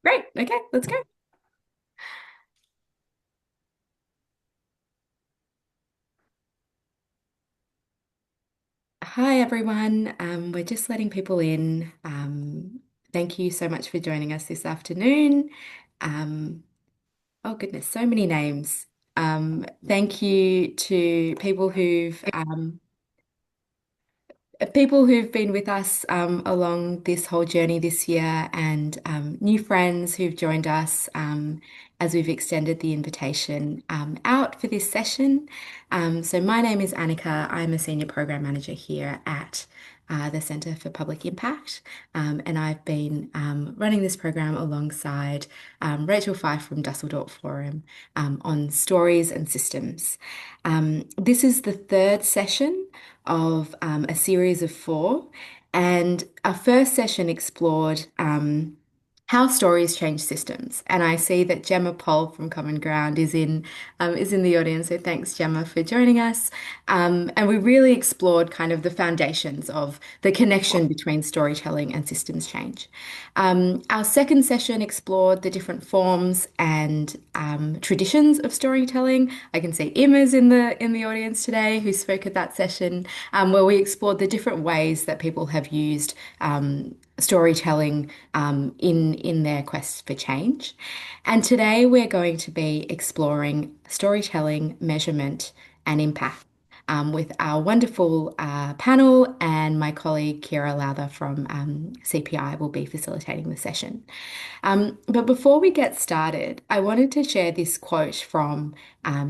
Great. Okay, let's go. Hi, everyone. We're just letting people in. Thank you so much for joining us this afternoon. Um, oh, goodness, so many names. Thank you to people who've been with us along this whole journey this year and new friends who've joined us as we've extended the invitation out for this session. So my name is Annika. I'm a senior program manager here at the Centre for Public Impact, and I've been running this program alongside Rachel Fife from Dusseldorp Forum on stories and systems. This is the third session of a series of four. And our first session explored how stories change systems. And I see that Gemma Poll from Common Ground is in the audience. So thanks, Gemma, for joining us. And we really explored kind of the foundations of the connection between storytelling and systems change. Our second session explored the different forms and traditions of storytelling. I can see Emma's in the audience today who spoke at that session, where we explored the different ways that people have used storytelling in their quest for change. And today we're going to be exploring storytelling, measurement, and impact. With our wonderful panel, and my colleague Kira Lowther from CPI will be facilitating the session. But before we get started, I wanted to share this quote from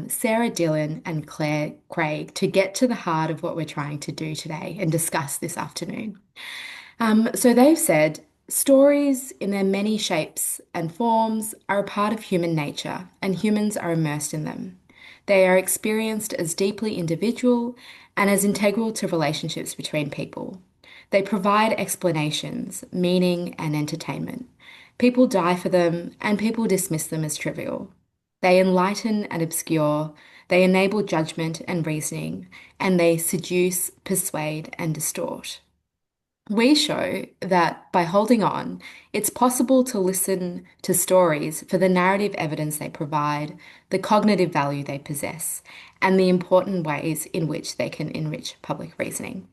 Sarah Dillon and Claire Craig to get to the heart of what we're trying to do today and discuss this afternoon. So they've said, stories in their many shapes and forms are a part of human nature, and humans are immersed in them. They are experienced as deeply individual and as integral to relationships between people. They provide explanations, meaning, and entertainment. People die for them, and people dismiss them as trivial. They enlighten and obscure, they enable judgment and reasoning, and they seduce, persuade, and distort. We show that by holding on, it's possible to listen to stories for the narrative evidence they provide, the cognitive value they possess, and the important ways in which they can enrich public reasoning.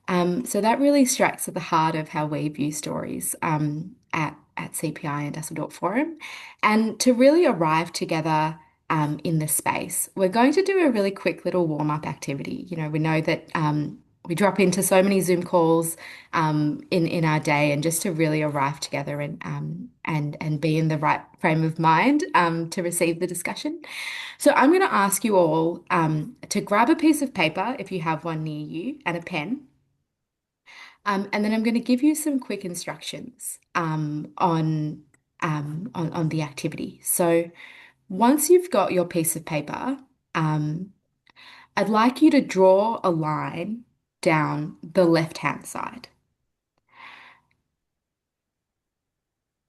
So that really strikes at the heart of how we view stories at CPI and Dusseldorp Forum. And to really arrive together in the space, we're going to do a really quick little warm-up activity. You know, we know that we drop into so many Zoom calls in our day, and just to really arrive together and be in the right frame of mind to receive the discussion. So I'm going to ask you all to grab a piece of paper if you have one near you and a pen. And then I'm going to give you some quick instructions on the activity. So once you've got your piece of paper, um, I'd like you to draw a line down the left-hand side,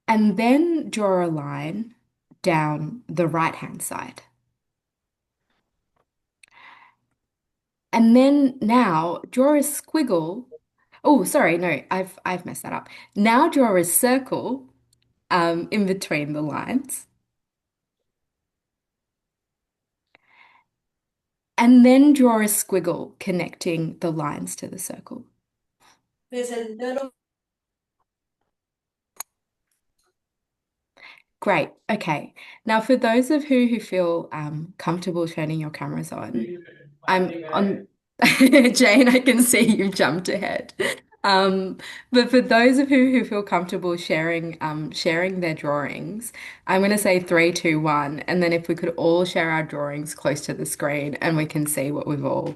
and then draw a line down the right-hand side. And then now draw a squiggle. Oh, sorry, no, I've messed that up. Now draw a circle in between the lines. And then draw a squiggle connecting the lines to the circle. There's a little. Great. Okay. Now, for those of who feel comfortable turning your cameras on, I'm on Jane, I can see you've jumped ahead. Um, but for those of who feel comfortable sharing their drawings, I'm going to say three, two, one, and then if we could all share our drawings close to the screen and we can see what we've all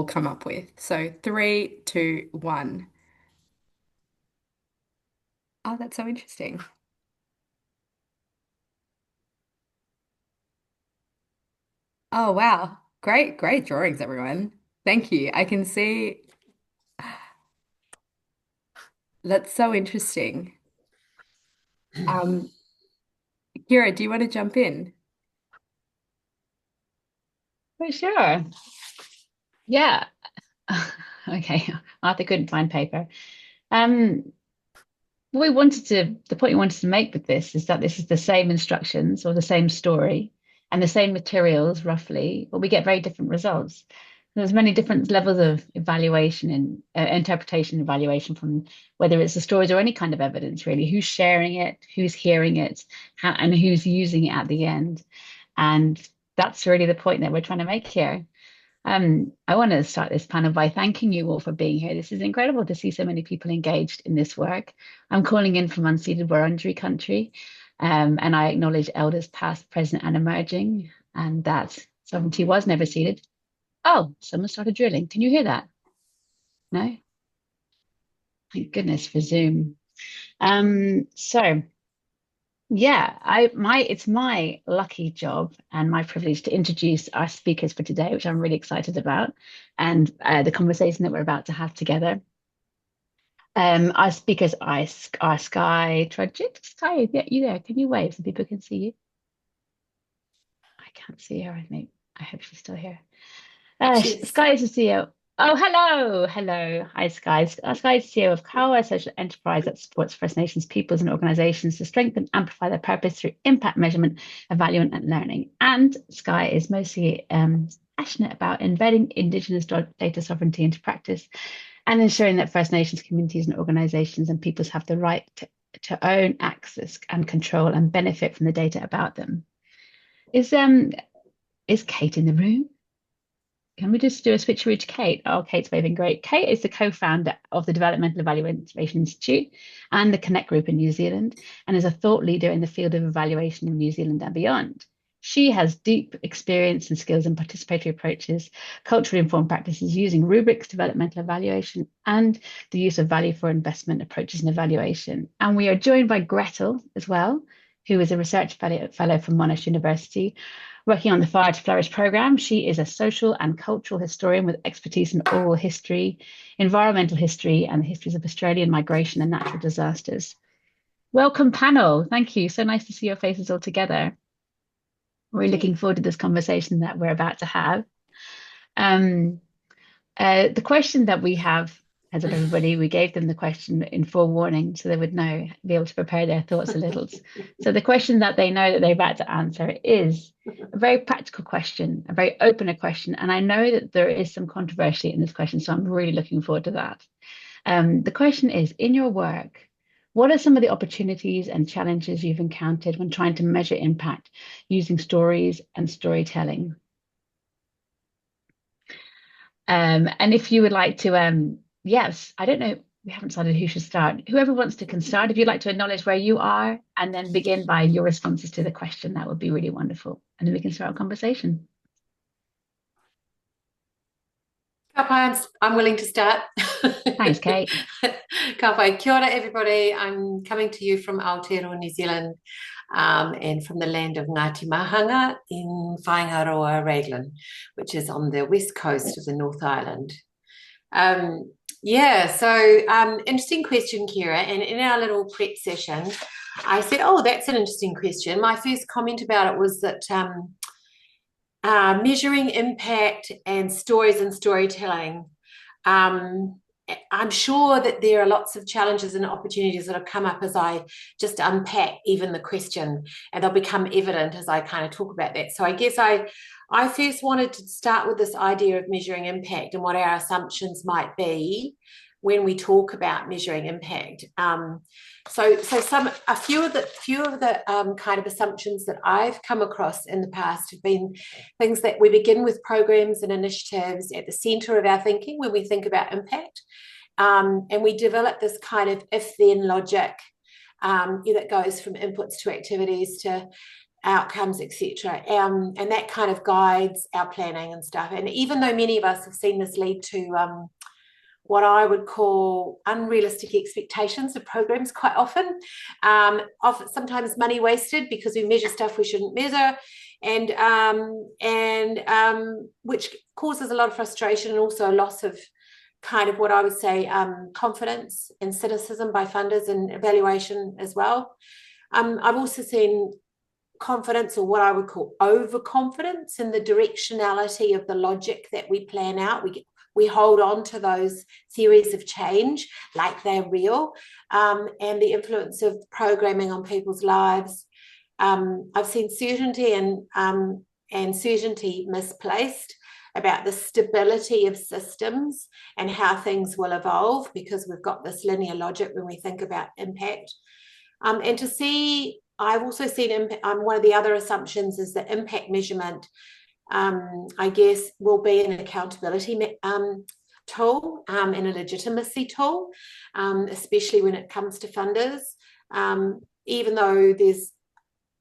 come up with. So three, two, one. Oh, that's so interesting. Oh, wow. Great, great drawings, everyone. Thank you. I can see that's so interesting. Um, Kira, do you want to jump in? For sure. Yeah. Okay. Arthur couldn't find paper. Um, the point we wanted to make with this is that this is the same instructions or the same story and the same materials roughly, but we get very different results. There's many different levels of evaluation and interpretation and evaluation from whether it's the stories or any kind of evidence, really. Who's sharing it, who's hearing it, and who's using it at the end. And that's really the point that we're trying to make here. I want to start this panel by thanking you all for being here. This is incredible to see so many people engaged in this work. I'm calling in from unceded Wurundjeri country, and I acknowledge elders past, present, and emerging, and that sovereignty was never ceded. Oh, someone started drilling. Can you hear that? No? Thank goodness for Zoom. So yeah, it's my lucky job and my privilege to introduce our speakers for today, which I'm really excited about, and the conversation that we're about to have together. Our speakers are Sky Tragic. Sky, yeah, you there? Can you wave so people can see you? I can't see her. I hope she's still here. Cheers. Sky is the CEO. Oh, hello. Hi, Sky. Sky is CEO of Kawa, a social enterprise that supports First Nations peoples and organizations to strengthen and amplify their purpose through impact measurement, evaluation, and learning. And Sky is mostly passionate about embedding Indigenous data sovereignty into practice and ensuring that First Nations communities and organizations and peoples have the right to own, access, and control and benefit from the data about them. Is Kate in the room? Can we just do a switcheroo to Kate? Oh, Kate's waving great. Kate is the co-founder of the Developmental Evaluation Institute and the Connect Group in New Zealand, and is a thought leader in the field of evaluation in New Zealand and beyond. She has deep experience and skills in participatory approaches, culturally informed practices using rubrics, developmental evaluation, and the use of value for investment approaches and evaluation. And we are joined by Gretel as well, who is a research fellow from Monash University, working on the Fire to Flourish program. She is a social and cultural historian with expertise in oral history, environmental history, and the histories of Australian migration and natural disasters. Welcome, panel. Thank you. So nice to see your faces all together. We're looking forward to this conversation that we're about to have. The question that we have, as of everybody, we gave them the question in forewarning so they would be able to prepare their thoughts a little. So the question that they know that they're about to answer is a very practical question, a very open question. And I know that there is some controversy in this question, so I'm really looking forward to that. The question is, in your work, what are some of the opportunities and challenges you've encountered when trying to measure impact using stories and storytelling? And if you would like to, yes, I don't know, we haven't decided who should start. Whoever wants to can start. If you'd like to acknowledge where you are and then begin by your responses to the question, that would be really wonderful. And then we can start our conversation. I'm willing to start. Thanks, Kate. Ka pai, kia ora, everybody. I'm coming to you from Aotearoa, New Zealand, and from the land of Ngāti Mahanga in Whaingaroa, Raglan, which is on the west coast of the North Island. Interesting question, Kira. And in our little prep session, I said, oh, that's an interesting question. My first comment about it was that measuring impact and stories and storytelling. I'm sure that there are lots of challenges and opportunities that have come up as I just unpack even the question, and they'll become evident as I kind of talk about that. So I guess I first wanted to start with this idea of measuring impact and what our assumptions might be when we talk about measuring impact. A few of the kind of assumptions that I've come across in the past have been things that we begin with programs and initiatives at the center of our thinking when we think about impact, and we develop this kind of if-then logic that goes from inputs to activities to outcomes, etc. And that kind of guides our planning and stuff. And even though many of us have seen this lead to what I would call unrealistic expectations of programs quite often, sometimes money wasted because we measure stuff we shouldn't measure, and which causes a lot of frustration and also a loss of kind of what I would say confidence and cynicism by funders and evaluation as well. I've also seen confidence, or what I would call overconfidence, in the directionality of the logic that we plan out. we hold on to those theories of change like they're real, and the influence of programming on people's lives. I've seen certainty and certainty misplaced about the stability of systems and how things will evolve, because we've got this linear logic when we think about impact. And to see, I've also seen one of the other assumptions is that impact measurement, I guess, will be an accountability tool and a legitimacy tool, especially when it comes to funders, even though there's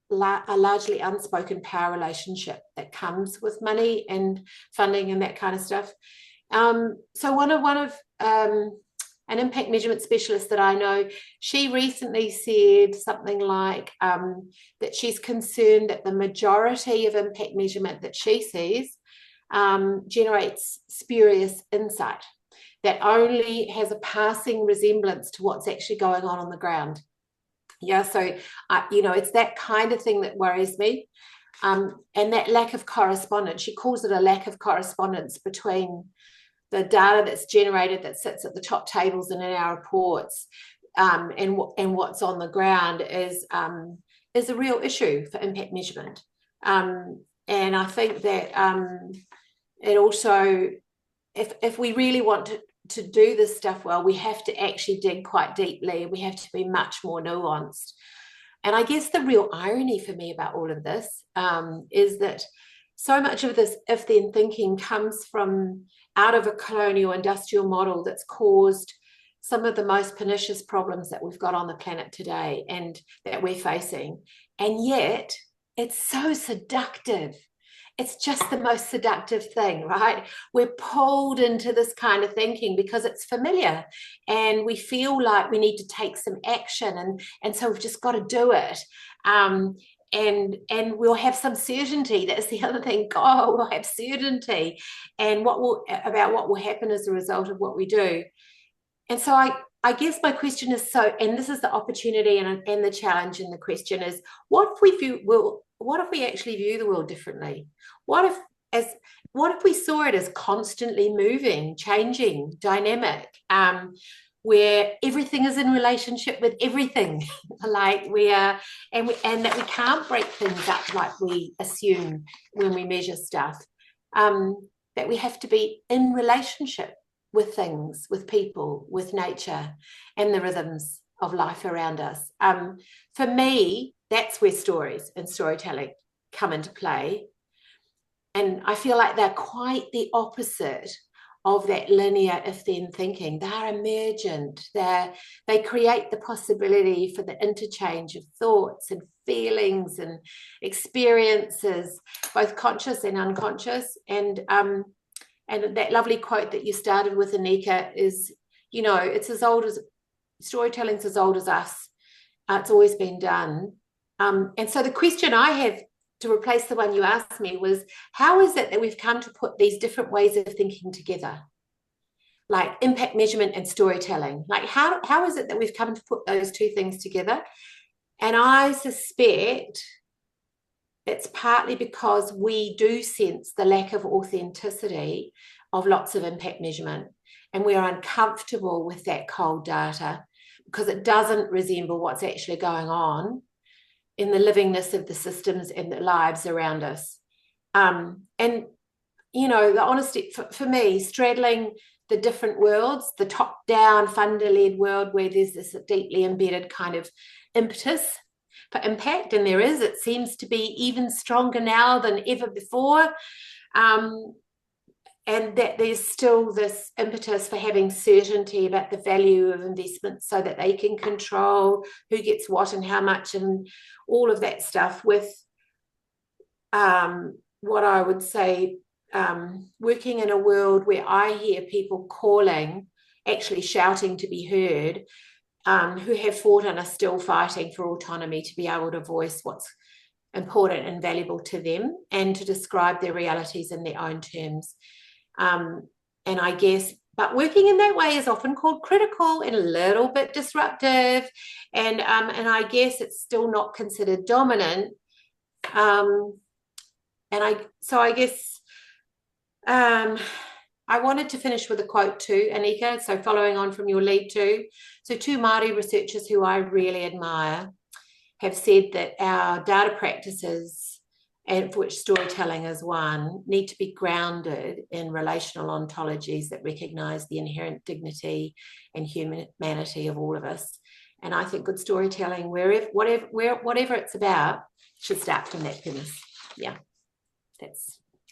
a largely unspoken power relationship that comes with money and funding and that kind of stuff. So one of an impact measurement specialist that I know, she recently said something like that she's concerned that the majority of impact measurement that she sees generates spurious insight that only has a passing resemblance to what's actually going on the ground. Yeah, so, it's that kind of thing that worries me. And that lack of correspondence, she calls it a lack of correspondence between the data that's generated that sits at the top tables and in our reports and what's on the ground is a real issue for impact measurement. And I think that it also, if we really want to do this stuff well, we have to actually dig quite deeply. We have to be much more nuanced. And I guess the real irony for me about all of this is that so much of this if-then thinking comes from out of a colonial industrial model that's caused some of the most pernicious problems that we've got on the planet today and that we're facing. And yet it's so seductive. It's just the most seductive thing, right? We're pulled into this kind of thinking because it's familiar and we feel like we need to take some action, and so we've just got to do it. And we'll have some certainty. That's the other thing. God, we'll have certainty and what will happen as a result of what we do. And so I guess my question is, and this is the opportunity and the challenge, and the question is, what if we actually view the world differently? What if we saw it as constantly moving, changing, dynamic, where everything is in relationship with everything, like we are, and that we can't break things up like we assume when we measure stuff, that we have to be in relationship with things, with people, with nature, and the rhythms of life around us. For me, that's where stories and storytelling come into play. And I feel like they're quite the opposite of that linear if-then thinking. They're emergent. They create the possibility for the interchange of thoughts and feelings and experiences, both conscious and unconscious. And that lovely quote that you started with, Anika, is, it's as old as, storytelling's as old as us. It's always been done. And so the question I have to replace the one you asked me was, how is it that we've come to put these different ways of thinking together? Like impact measurement and storytelling. Like how is it that we've come to put those two things together? And I suspect it's partly because we do sense the lack of authenticity of lots of impact measurement. And we are uncomfortable with that cold data because it doesn't resemble what's actually going on in the livingness of the systems and the lives around us. And, the honesty, for me, straddling the different worlds, the top-down, funder-led world where there's this deeply embedded kind of impetus for impact, and it seems to be even stronger now than ever before, and that there's still this impetus for having certainty about the value of investments so that they can control who gets what and how much and all of that stuff, with what I would say, working in a world where I hear people calling, actually shouting to be heard, who have fought and are still fighting for autonomy to be able to voice what's important and valuable to them and to describe their realities in their own terms. And I guess, but working in that way is often called critical and a little bit disruptive, and I guess it's still not considered dominant. I guess I wanted to finish with a quote too, Anika. So following on from your lead too. So two Māori researchers who I really admire have said that our data practices, and for which storytelling is one, need to be grounded in relational ontologies that recognize the inherent dignity and humanity of all of us. And I think good storytelling, whatever it's about, should start from that premise. Yeah,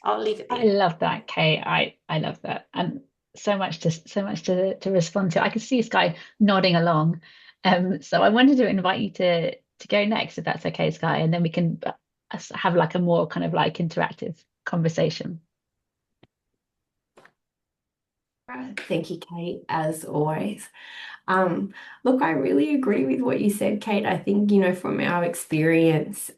I'll leave it I there. love that, Kate. I love that, and so much to respond to. I can see Sky nodding along. So I wanted to invite you to go next, if that's okay, Sky, and then we can have like a more kind of like interactive conversation. Thank you, Kate, as always. Um, Look, I really agree with what you said, Kate. I think, from our experience,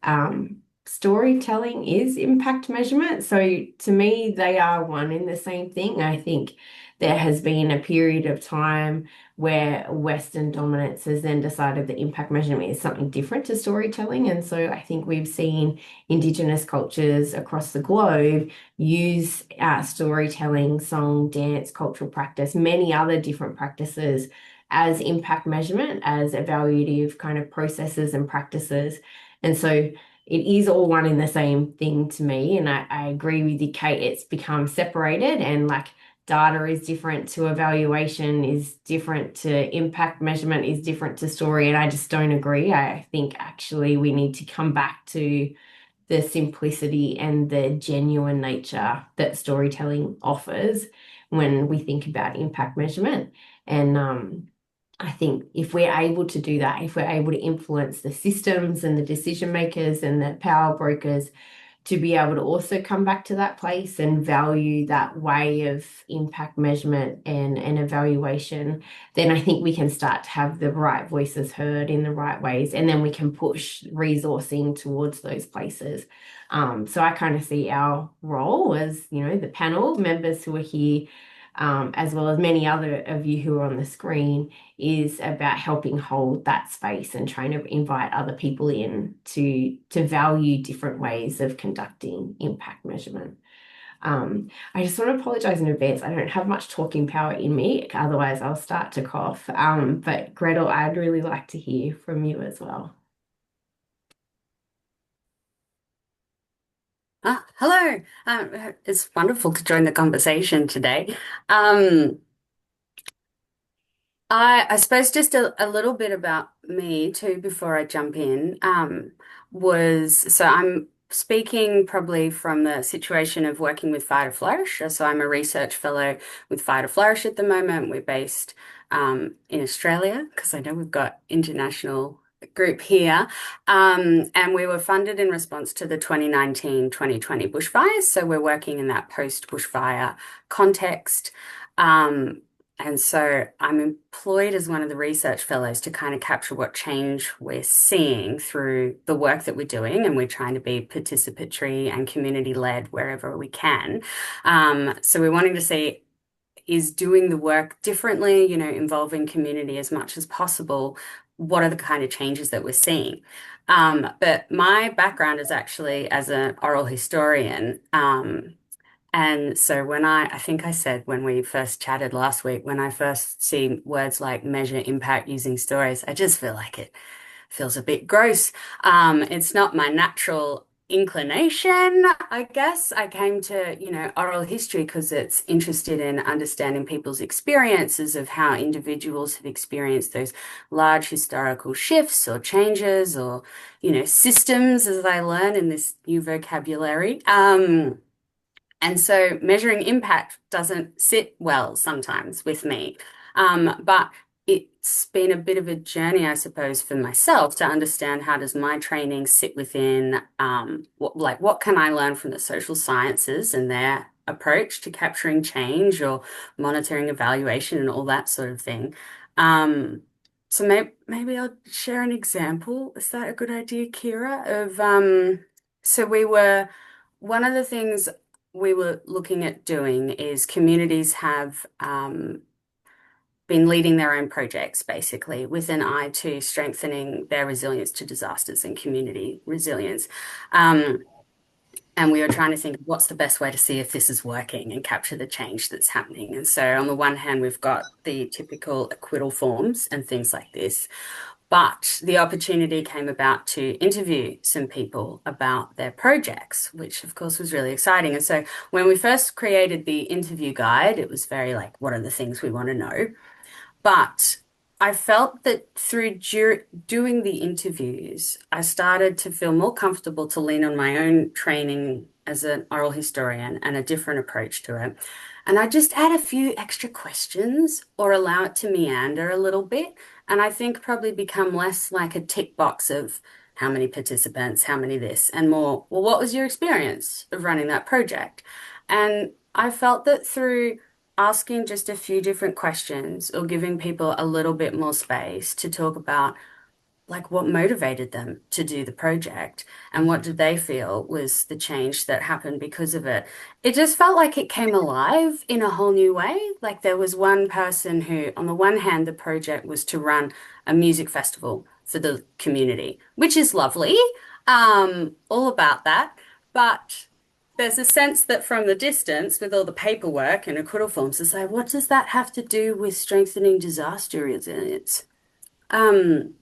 storytelling is impact measurement. So to me, they are one in the same thing. I think there has been a period of time where Western dominance has then decided that impact measurement is something different to storytelling. And so I think we've seen Indigenous cultures across the globe use storytelling, song, dance, cultural practice, many other different practices as impact measurement, as evaluative kind of processes and practices. And so it is all one in the same thing to me. And I agree with you, Kate, it's become separated, and like data is different to evaluation, is different to impact measurement, is different to story. And I just don't agree. I think actually we need to come back to the simplicity and the genuine nature that storytelling offers when we think about impact measurement. And I think if we're able to do that, if we're able to influence the systems and the decision makers and the power brokers to be able to also come back to that place and value that way of impact measurement and evaluation, then I think we can start to have the right voices heard in the right ways, and then we can push resourcing towards those places. So I kind of see our role as, the panel members who are here, as well as many other of you who are on the screen, is about helping hold that space and trying to invite other people in to value different ways of conducting impact measurement. I just want to apologize in advance. I don't have much talking power in me, otherwise I'll start to cough. But Gretel, I'd really like to hear from you as well. Hello. It's wonderful to join the conversation today. Um, I suppose just a little bit about me too before I jump in. I'm speaking probably from the situation of working with Fire to Flourish. So I'm a research fellow with Fire to Flourish at the moment. We're based in Australia because I know we've got international group here. And we were funded in response to the 2019-2020 bushfires. So we're working in that post-bushfire context. And so I'm employed as one of the research fellows to kind of capture what change we're seeing through the work that we're doing. And we're trying to be participatory and community-led wherever we can. So we're wanting to see, is doing the work differently, involving community as much as possible. What are the kind of changes that we're seeing? But my background is actually as an oral historian. And so I think I said when we first chatted last week, when I first see words like measure impact using stories, I just feel like it feels a bit gross. It's not my natural inclination, I guess. I came to, oral history because it's interested in understanding people's experiences of how individuals have experienced those large historical shifts or changes or, systems, as I learn in this new vocabulary. And so measuring impact doesn't sit well sometimes with me. But it's been a bit of a journey, I suppose, for myself to understand how does my training sit within, what can I learn from the social sciences and their approach to capturing change or monitoring evaluation and all that sort of thing. So maybe I'll share an example. Is that a good idea, Kira? One of the things we were looking at doing is communities have been leading their own projects, basically, with an eye to strengthening their resilience to disasters and community resilience. And we were trying to think, what's the best way to see if this is working and capture the change that's happening. And so, on the one hand, we've got the typical acquittal forms and things like this. But the opportunity came about to interview some people about their projects, which of course was really exciting. And so, when we first created the interview guide, it was very like, what are the things we want to know? But I felt that through doing the interviews, I started to feel more comfortable to lean on my own training as an oral historian and a different approach to it. And I just add a few extra questions or allow it to meander a little bit. And I think probably become less like a tick box of how many participants, how many this, and more, well, what was your experience of running that project? And I felt that through asking just a few different questions or giving people a little bit more space to talk about like what motivated them to do the project and what did they feel was the change that happened because of it. It just felt like it came alive in a whole new way. Like there was one person who, on the one hand, the project was to run a music festival for the community, which is lovely, all about that. But there's a sense that from the distance, with all the paperwork and acquittal forms, it's like, what does that have to do with strengthening disaster resilience? Um,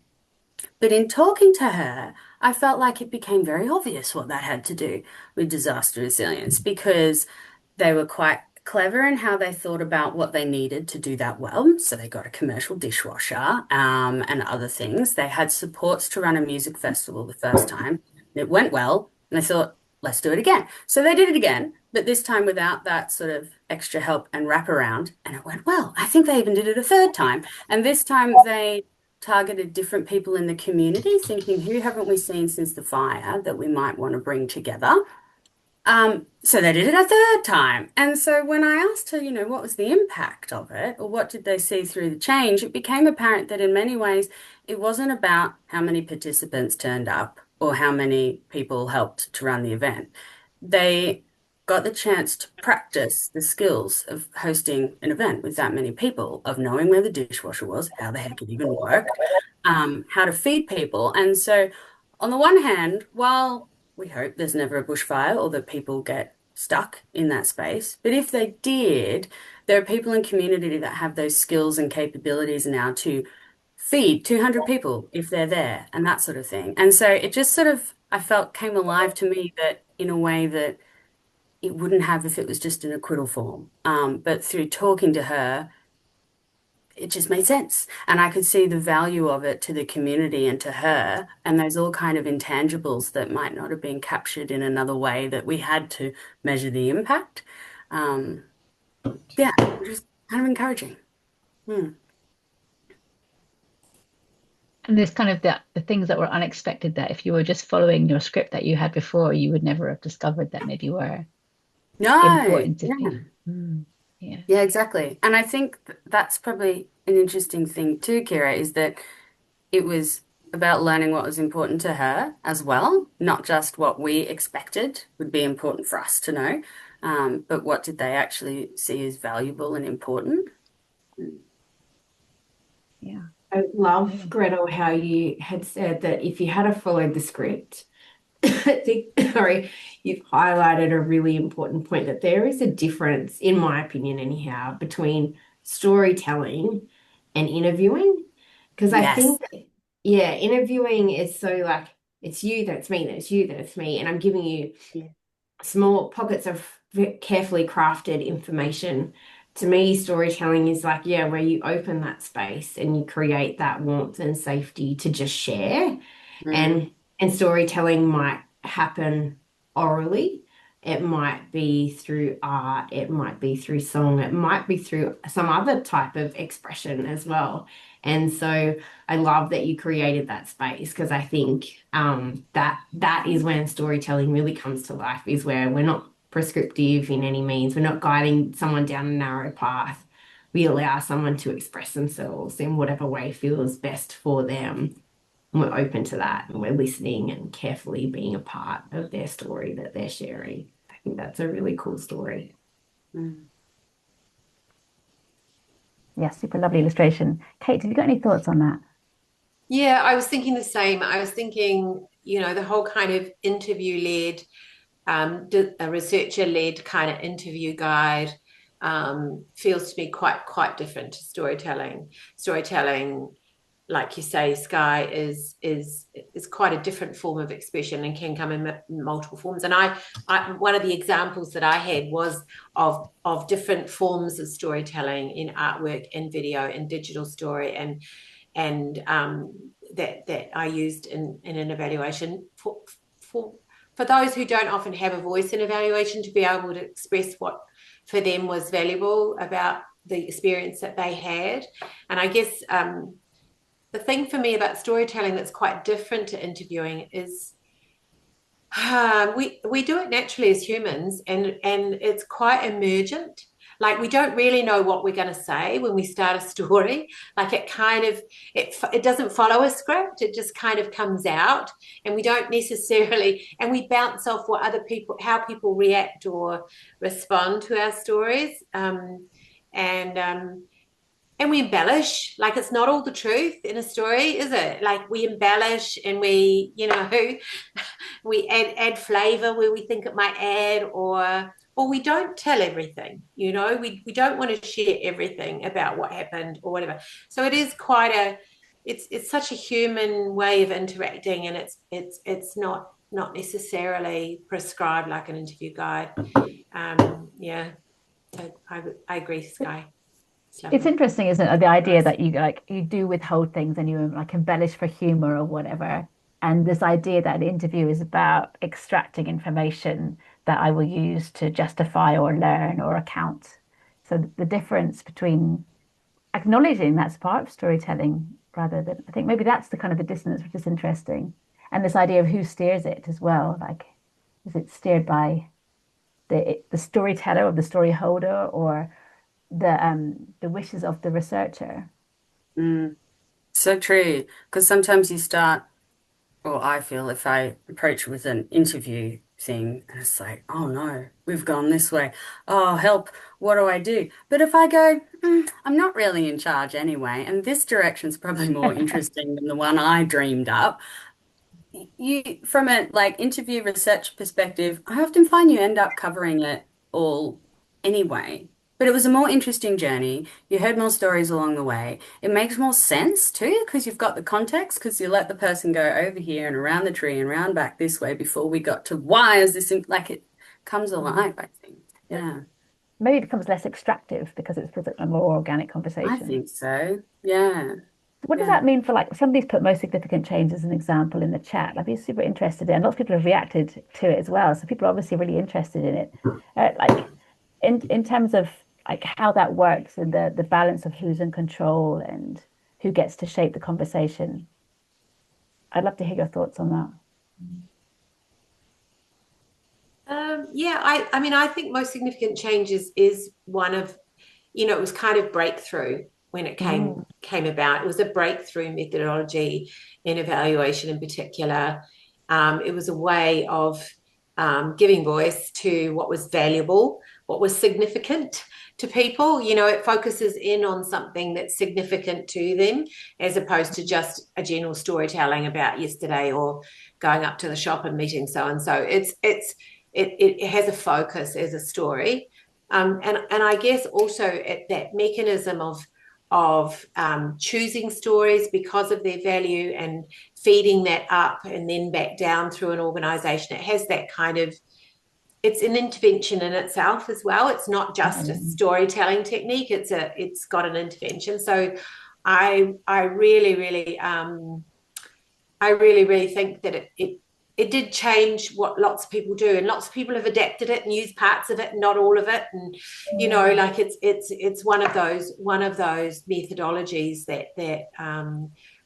but in talking to her, I felt like it became very obvious what that had to do with disaster resilience because they were quite clever in how they thought about what they needed to do that well. So they got a commercial dishwasher, and other things. They had supports to run a music festival the first time. And it went well, and they thought, let's do it again. So they did it again, but this time without that sort of extra help and wraparound, and it went well. I think they even did it a third time. And this time they targeted different people in the community, thinking, who haven't we seen since the fire that we might want to bring together? So they did it a third time. And so when I asked her, what was the impact of it, or what did they see through the change, it became apparent that in many ways it wasn't about how many participants turned up or how many people helped to run the event. They got the chance to practice the skills of hosting an event with that many people, of knowing where the dishwasher was, how the heck it even worked, how to feed people. And so, on the one hand, while we hope there's never a bushfire or that people get stuck in that space, but if they did, there are people in community that have those skills and capabilities now to feed 200 people if they're there and that sort of thing. And so it just sort of, I felt, came alive to me that in a way that it wouldn't have if it was just an acquittal form. But through talking to her, it just made sense. And I could see the value of it to the community and to her. And there's all kind of intangibles that might not have been captured in another way that we had to measure the impact. Um, yeah, just kind of encouraging. Hmm. And there's kind of the things that were unexpected that if you were just following your script that you had before, you would never have discovered that maybe were No, important to yeah. be. Yeah. Yeah, exactly. And I think that's probably an interesting thing too, Kira, is that it was about learning what was important to her as well, not just what we expected would be important for us to know, but what did they actually see as valuable and important. Yeah. I love, Really. Gretel, how you had said that if you had followed the script, I think, sorry, you've highlighted a really important point that there is a difference, in my opinion, anyhow, between storytelling and interviewing. Because I Yes. think, yeah, interviewing is so like, it's you, that's me, that's you, that's me. And I'm giving you Yeah. small pockets of carefully crafted information. To me, storytelling is like, yeah, where you open that space and you create that warmth and safety to just share. Mm, And storytelling might happen orally. It might be through art, it might be through song, it might be through some other type of expression as well. And so I love that you created that space because I think that is when storytelling really comes to life, is where we're not prescriptive in any means. We're not guiding someone down a narrow path. We allow someone to express themselves in whatever way feels best for them. And we're open to that and we're listening and carefully being a part of their story that they're sharing. I think that's a really cool story. mm. Yeah, super lovely illustration. Kate, have you got any thoughts on that? Yeah, I was thinking the same. I was thinking, the whole kind of interview led a researcher-led kind of interview guide feels to me quite different to storytelling. Storytelling, like you say, Sky, is quite a different form of expression and can come in multiple forms. And one of the examples that I had was of different forms of storytelling in artwork, in video, in digital story, and that I used in an evaluation for for those who don't often have a voice in evaluation, to be able to express what for them was valuable about the experience that they had. And I guess the thing for me about storytelling that's quite different to interviewing is we do it naturally as humans, and it's quite emergent. Like we don't really know what we're going to say when we start a story. Like it doesn't follow a script. It just kind of comes out, and we don't necessarily, and we bounce off what other people, how people react or respond to our stories. And and we embellish. Like it's not all the truth in a story, is it? Like we embellish, and we, we add flavor where we think it might add, or we don't tell everything. We don't want to share everything about what happened or whatever. So it is quite a it's such a human way of interacting, and it's not necessarily prescribed like an interview guide. Yeah, so I agree, Sky. It's interesting, isn't it? The idea that you do withhold things and you like embellish for humor or whatever. And this idea that an interview is about extracting information that I will use to justify or learn or account. So the difference between acknowledging that's part of storytelling rather than, I think maybe that's the kind of the dissonance, which is interesting. And this idea of who steers it as well. Like, is it steered by the storyteller or the story holder, or the wishes of the researcher? Mm, so true. Because sometimes you start, or I feel if I approach with an interview thing, and it's like, oh no, we've gone this way. Oh, help, what do I do? But if I go, I'm not really in charge anyway, and this direction's probably more interesting than the one I dreamed up. You, from a like interview research perspective, I often find you end up covering it all anyway. But it was a more interesting journey. You heard more stories along the way. It makes more sense too, because you've got the context, because you let the person go over here and around the tree and round back this way before we got to why is this like it comes alive, I think. Yeah, Maybe it becomes less extractive because it's a more organic I conversation. think so. Yeah, What does yeah. that mean for like somebody's put most significant change as an example in the chat? I'd be super interested in. Lots of people have reacted to it as well, so people are obviously really interested in it. Like in terms of like how that works and the balance of who's in control and who gets to shape the conversation. I'd love to hear your thoughts on that. Yeah, I mean, I think most significant changes is one of, it was kind of breakthrough when it Mm. came about. It was a breakthrough methodology in evaluation in particular. It was a way of giving voice to what was valuable, what was significant to people. It focuses in on something that's significant to them, as opposed to just a general storytelling about yesterday or going up to the shop and meeting so and so. It has a focus as a story, and I guess also that mechanism of choosing stories because of their value and feeding that up and then back down through an organization. It has that kind of, it's an intervention in itself as well. It's not just a storytelling technique. It's got an intervention. So I really think that it did change what lots of people do, and lots of people have adapted it and used parts of it and not all of it. And like it's one of those methodologies that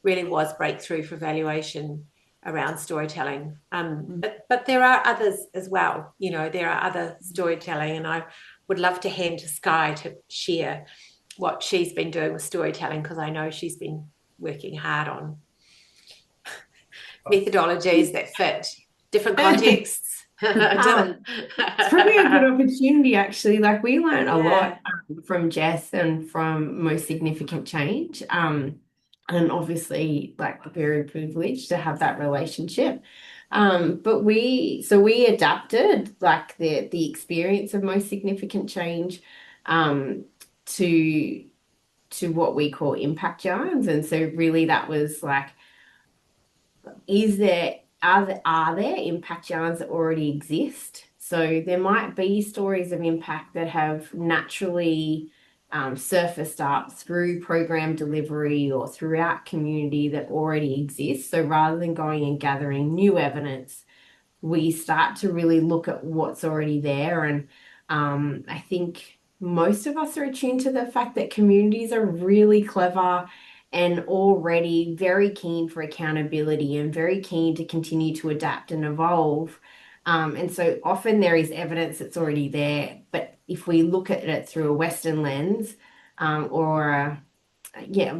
really was breakthrough for evaluation around storytelling. But there are others as well. There are other storytelling, and I would love to hand to Sky to share what she's been doing with storytelling, because I know she's been working hard on methodologies that fit different contexts. It's probably a good opportunity, actually. Like we learn a lot from Jess and from Most Significant Change. And obviously, like very privileged to have that relationship. But we adapted like the experience of most significant change um, to what we call impact yarns. And so really that was like, are there impact yarns that already exist? So there might be stories of impact that have naturally surfaced up through program delivery or throughout community that already exists. So rather than going and gathering new evidence, we start to really look at what's already there. And I think most of us are attuned to the fact that communities are really clever and already very keen for accountability and very keen to continue to adapt and evolve. And so often there is evidence that's already there. But if we look at it through a Western lens, or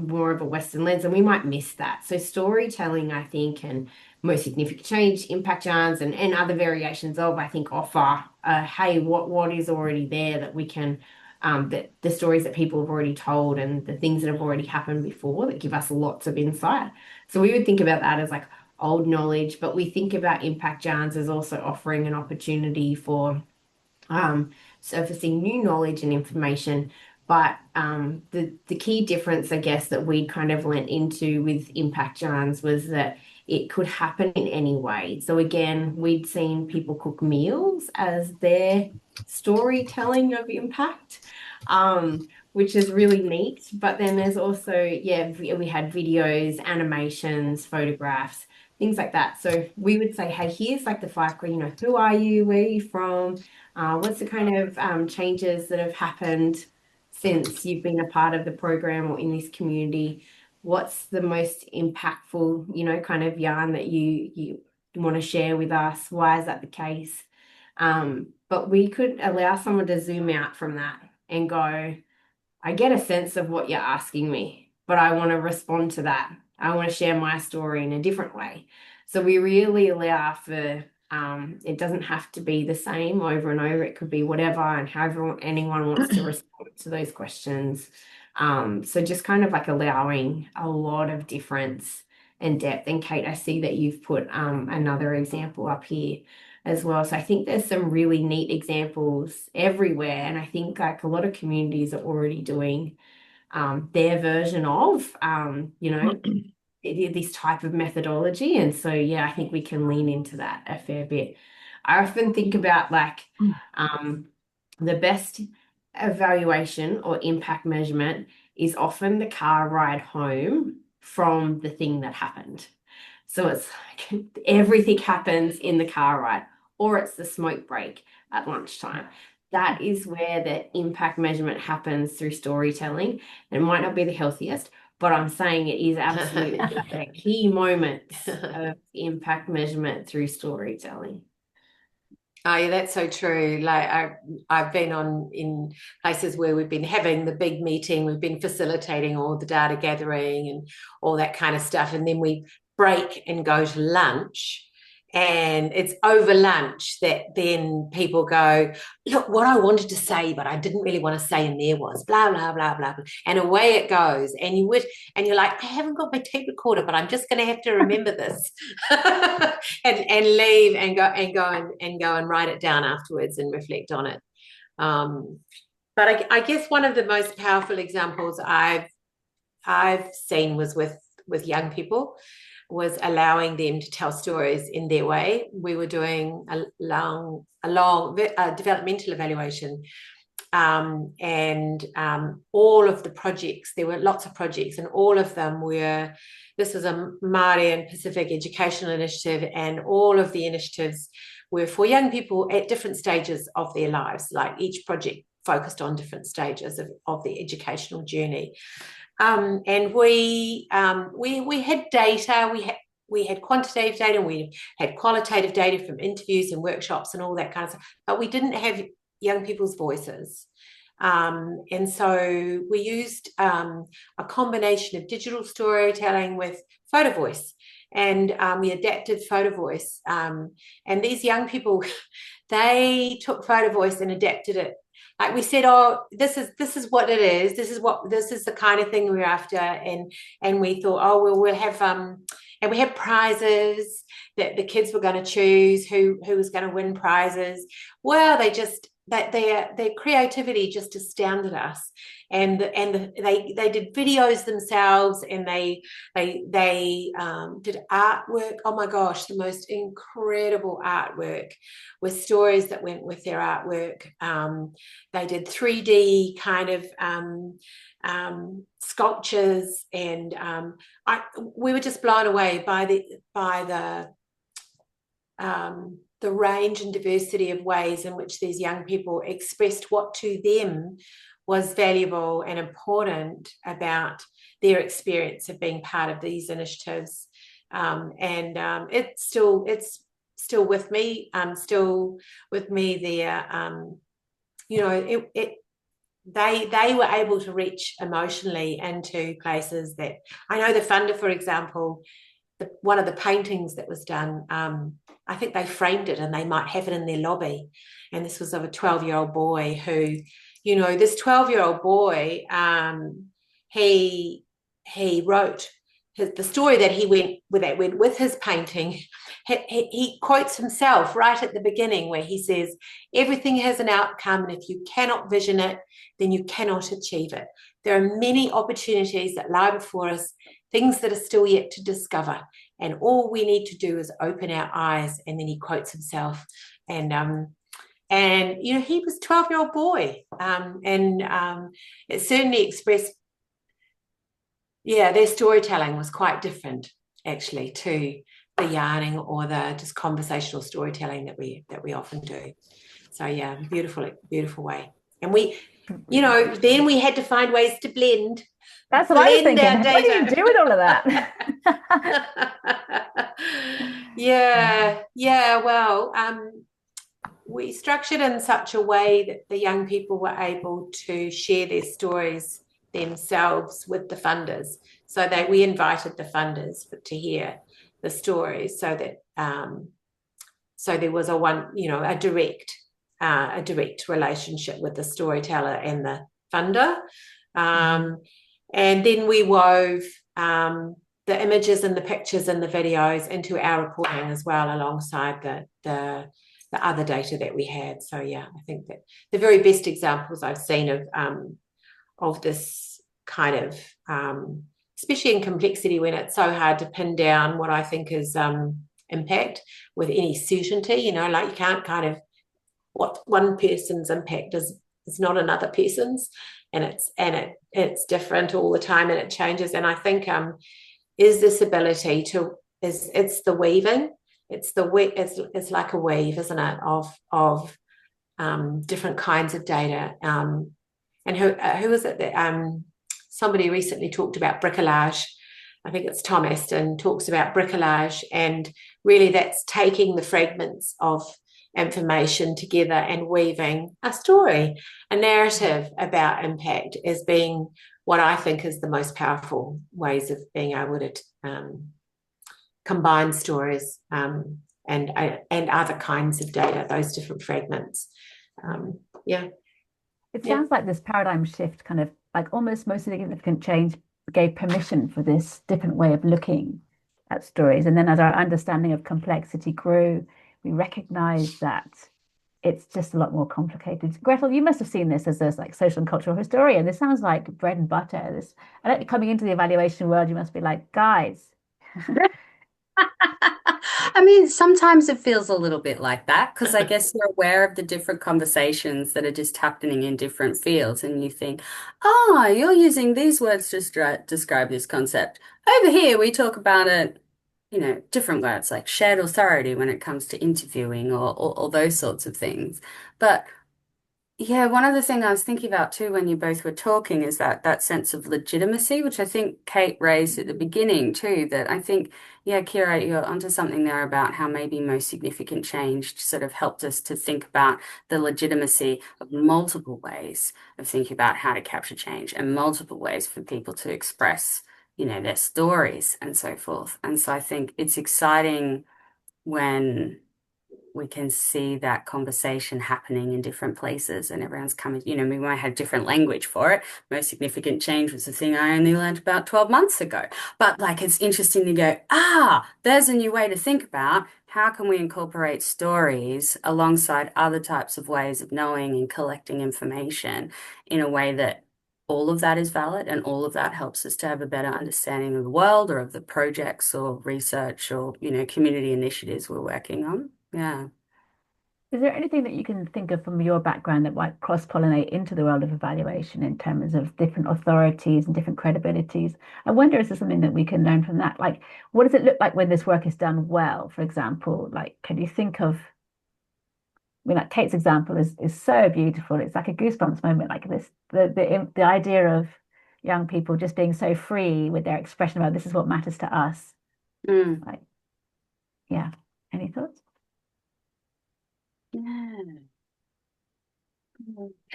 more of a Western lens, and we might miss that. So storytelling, I think, and most significant change, impact yarns, and other variations of, I think, offer, hey, what is already there that we can, that the stories that people have already told and the things that have already happened before that give us lots of insight. So we would think about that as like old knowledge, but we think about impact yarns as also offering an opportunity for surfacing new knowledge and information. But the key difference, I guess, that we kind of went into with impact yarns was that it could happen in any way. So again, we'd seen people cook meals as their storytelling of impact, which is really neat. But then there's also, we had videos, animations, photographs, things like that. So we would say, hey, here's like the five, who are you? Where are you from? What's the kind of changes that have happened since you've been a part of the program or in this community? What's the most impactful, kind of yarn that you want to share with us? Why is that the case? But we could allow someone to zoom out from that and go, I get a sense of what you're asking me, but I want to respond to that. I want to share my story in a different way. So we really allow for it doesn't have to be the same over and over. It could be whatever and however anyone wants to respond to those questions. So just kind of like allowing a lot of difference and depth. And Kate, I see that you've put another example up here as well. So I think there's some really neat examples everywhere. And I think like a lot of communities are already doing their version of, this type of methodology. And so, yeah, I think we can lean into that a fair bit. I often think about like the best evaluation or impact measurement is often the car ride home from the thing that happened. So it's like everything happens in the car ride, or it's the smoke break at lunchtime. That is where the impact measurement happens through storytelling. It might not be the healthiest, but I'm saying it is absolutely the key moments of impact measurement through storytelling. Oh, yeah, that's so true. Like I've been in places where we've been having the big meeting, we've been facilitating all the data gathering and all that kind of stuff, and then we break and go to lunch. And it's over lunch that then people go, look, what I wanted to say, but I didn't really want to say, and there was blah, blah, blah, blah, blah. And away it goes. And you're like, I haven't got my tape recorder, but I'm just going to have to remember this and leave and go and write it down afterwards and reflect on it. But I guess one of the most powerful examples I've seen was with young people, was allowing them to tell stories in their way. We were doing a long developmental evaluation, and all of the projects, there were lots of projects, and all of them were, this was a Māori and Pacific educational initiative, and all of the initiatives were for young people at different stages of their lives, like each project focused on different stages of the educational journey. And we had data, we had quantitative data, and we had qualitative data from interviews and workshops and all that kind of stuff, but we didn't have young people's voices. And so we used a combination of digital storytelling with photo voice, and we adapted photo voice. And these young people, they took photo voice and adapted it. Like we said, oh, this is what it is. This is the kind of thing we're after, and we thought, oh well, we'll have and we had prizes that the kids were going to choose who was going to win prizes. Well, they just that their creativity just astounded us, and they did videos themselves, and they did artwork. Oh my gosh, the most incredible artwork with stories that went with their artwork. They did 3D kind of sculptures, and we were just blown away by the range and diversity of ways in which these young people expressed what to them was valuable and important about their experience of being part of these initiatives. It's still with me, still with me there. They were able to reach emotionally into places that I know the funder, for example, one of the paintings that was done, I think they framed it and they might have it in their lobby. And this was of a 12-year-old boy who, this 12-year-old boy, he wrote the story that went with his painting. He quotes himself right at the beginning where he says, everything has an outcome, and if you cannot vision it, then you cannot achieve it. There are many opportunities that lie before us, things that are still yet to discover, and all we need to do is open our eyes. And then he quotes himself, and he was a 12-year-old boy, it certainly expressed, their storytelling was quite different actually to the yarning or the just conversational storytelling that we often do. So beautiful way. And we, then we had to find ways to blend. That's what I was thinking. What do you do with all of that? Well, we structured in such a way that the young people were able to share their stories themselves with the funders. So we invited the funders to hear the stories, so that so there was a direct relationship with the storyteller and the funder. And then we wove the images and the pictures and the videos into our reporting as well, alongside the other data that we had. So I think that the very best examples I've seen of this kind of, especially in complexity, when it's so hard to pin down what I think is impact with any certainty, like you can't kind of, what one person's impact is not another person's, and it's different all the time, and it changes. And I think is this ability to it's the weaving, it's like a weave, isn't it, of different kinds of data. And who is it that somebody recently talked about bricolage? I think it's Tom Aston talks about bricolage, and really that's taking the fragments of information together and weaving a story, a narrative about impact, as being what I think is the most powerful ways of being able to combine stories and other kinds of data, those different fragments. It sounds like this paradigm shift, kind of like almost most significant change, gave permission for this different way of looking at stories. And then as our understanding of complexity grew, we recognized that it's just a lot more complicated. Gretel, you must have seen this as like social and cultural historian. This sounds like bread and butter. I don't coming into the evaluation world, you must be like, guys. I mean, sometimes it feels a little bit like that, because I guess you're aware of the different conversations that are just happening in different fields, and you think, oh, you're using these words to describe this concept. Over here, we talk about it, different words like shared authority when it comes to interviewing or those sorts of things. But yeah, one other thing I was thinking about too when you both were talking is that sense of legitimacy, which I think Kate raised at the beginning too, that I think, yeah, Kira, you're onto something there about how maybe most significant change sort of helped us to think about the legitimacy of multiple ways of thinking about how to capture change and multiple ways for people to express, their stories and so forth. And so I think it's exciting when we can see that conversation happening in different places and everyone's coming, we might have different language for it. Most significant change was the thing I only learned about 12 months ago. But like, it's interesting to go, there's a new way to think about how can we incorporate stories alongside other types of ways of knowing and collecting information in a way that all of that is valid and all of that helps us to have a better understanding of the world or of the projects or research or, community initiatives we're working on. Yeah. Is there anything that you can think of from your background that might cross-pollinate into the world of evaluation in terms of different authorities and different credibilities? I wonder, is there something that we can learn from that? Like, what does it look like when this work is done well, for example? Like, can you think of, I mean, like Kate's example is so beautiful. It's like a goosebumps moment, like this, the idea of young people just being so free with their expression about this is what matters to us. Mm. Like, yeah. Any thoughts? Yeah.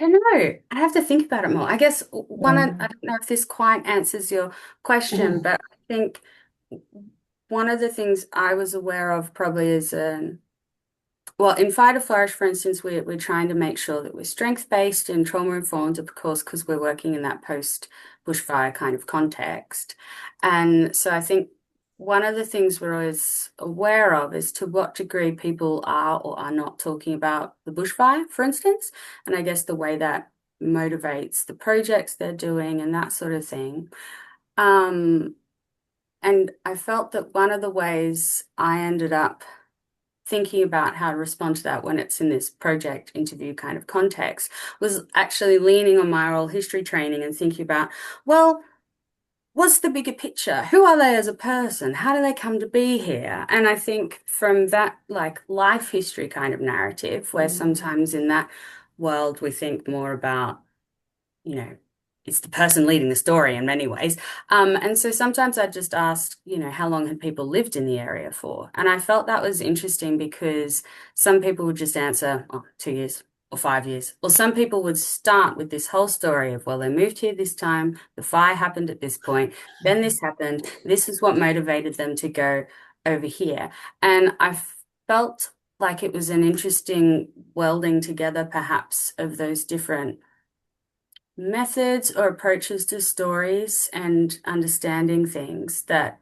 I don't know. I have to think about it more. I guess I don't know if this quite answers your question, but I think one of the things I was aware of probably is well, in Fight or Flourish, for instance, we're trying to make sure that we're strength-based and trauma-informed, of course, because we're working in that post-bushfire kind of context. And so I think one of the things we're always aware of is to what degree people are or are not talking about the bushfire, for instance, and I guess the way that motivates the projects they're doing and that sort of thing. And I felt that one of the ways I ended up thinking about how to respond to that when it's in this project interview kind of context was actually leaning on my oral history training and thinking about, well, what's the bigger picture? Who are they as a person? How do they come to be here? And I think from that like life history kind of narrative, where sometimes in that world we think more about, it's the person leading the story in many ways. And so sometimes I just asked, how long had people lived in the area for? And I felt that was interesting because some people would just answer, 2 years or 5 years. Or some people would start with this whole story of, well, they moved here this time, the fire happened at this point, then this happened, this is what motivated them to go over here. And I felt like it was an interesting welding together, perhaps, of those different methods or approaches to stories and understanding things that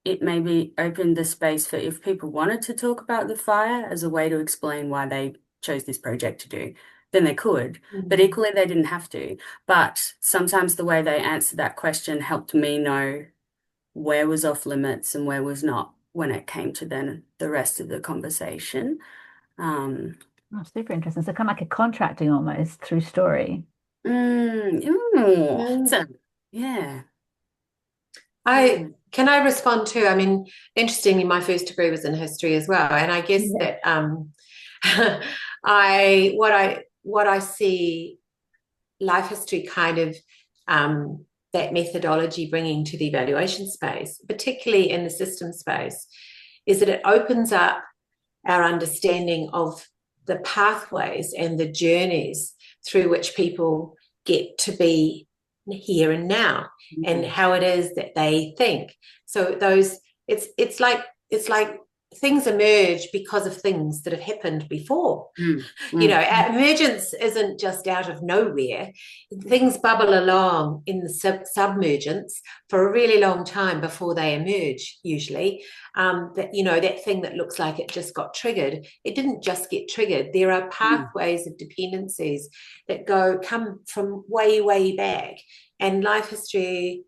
it maybe opened the space for if people wanted to talk about the fire as a way to explain why they chose this project to do, then they could, but equally they didn't have to. But sometimes the way they answered that question helped me know where was off limits and where was not when it came to then the rest of the conversation. Super interesting. So kind of like a contracting almost through story. Yeah. Can I respond to, I mean, interestingly, my first degree was in history as well. And I guess that what I see life history kind of that methodology bringing to the evaluation space, particularly in the system space, is that it opens up our understanding of the pathways and the journeys through which people get to be here and now, and how it is that they think. So those, it's like things emerge because of things that have happened before. Emergence isn't just out of nowhere. Things bubble along in the submergence for a really long time before they emerge, usually. That thing that looks like it just got triggered, it didn't just get triggered. There are pathways of dependencies that come from way, way back. And the life history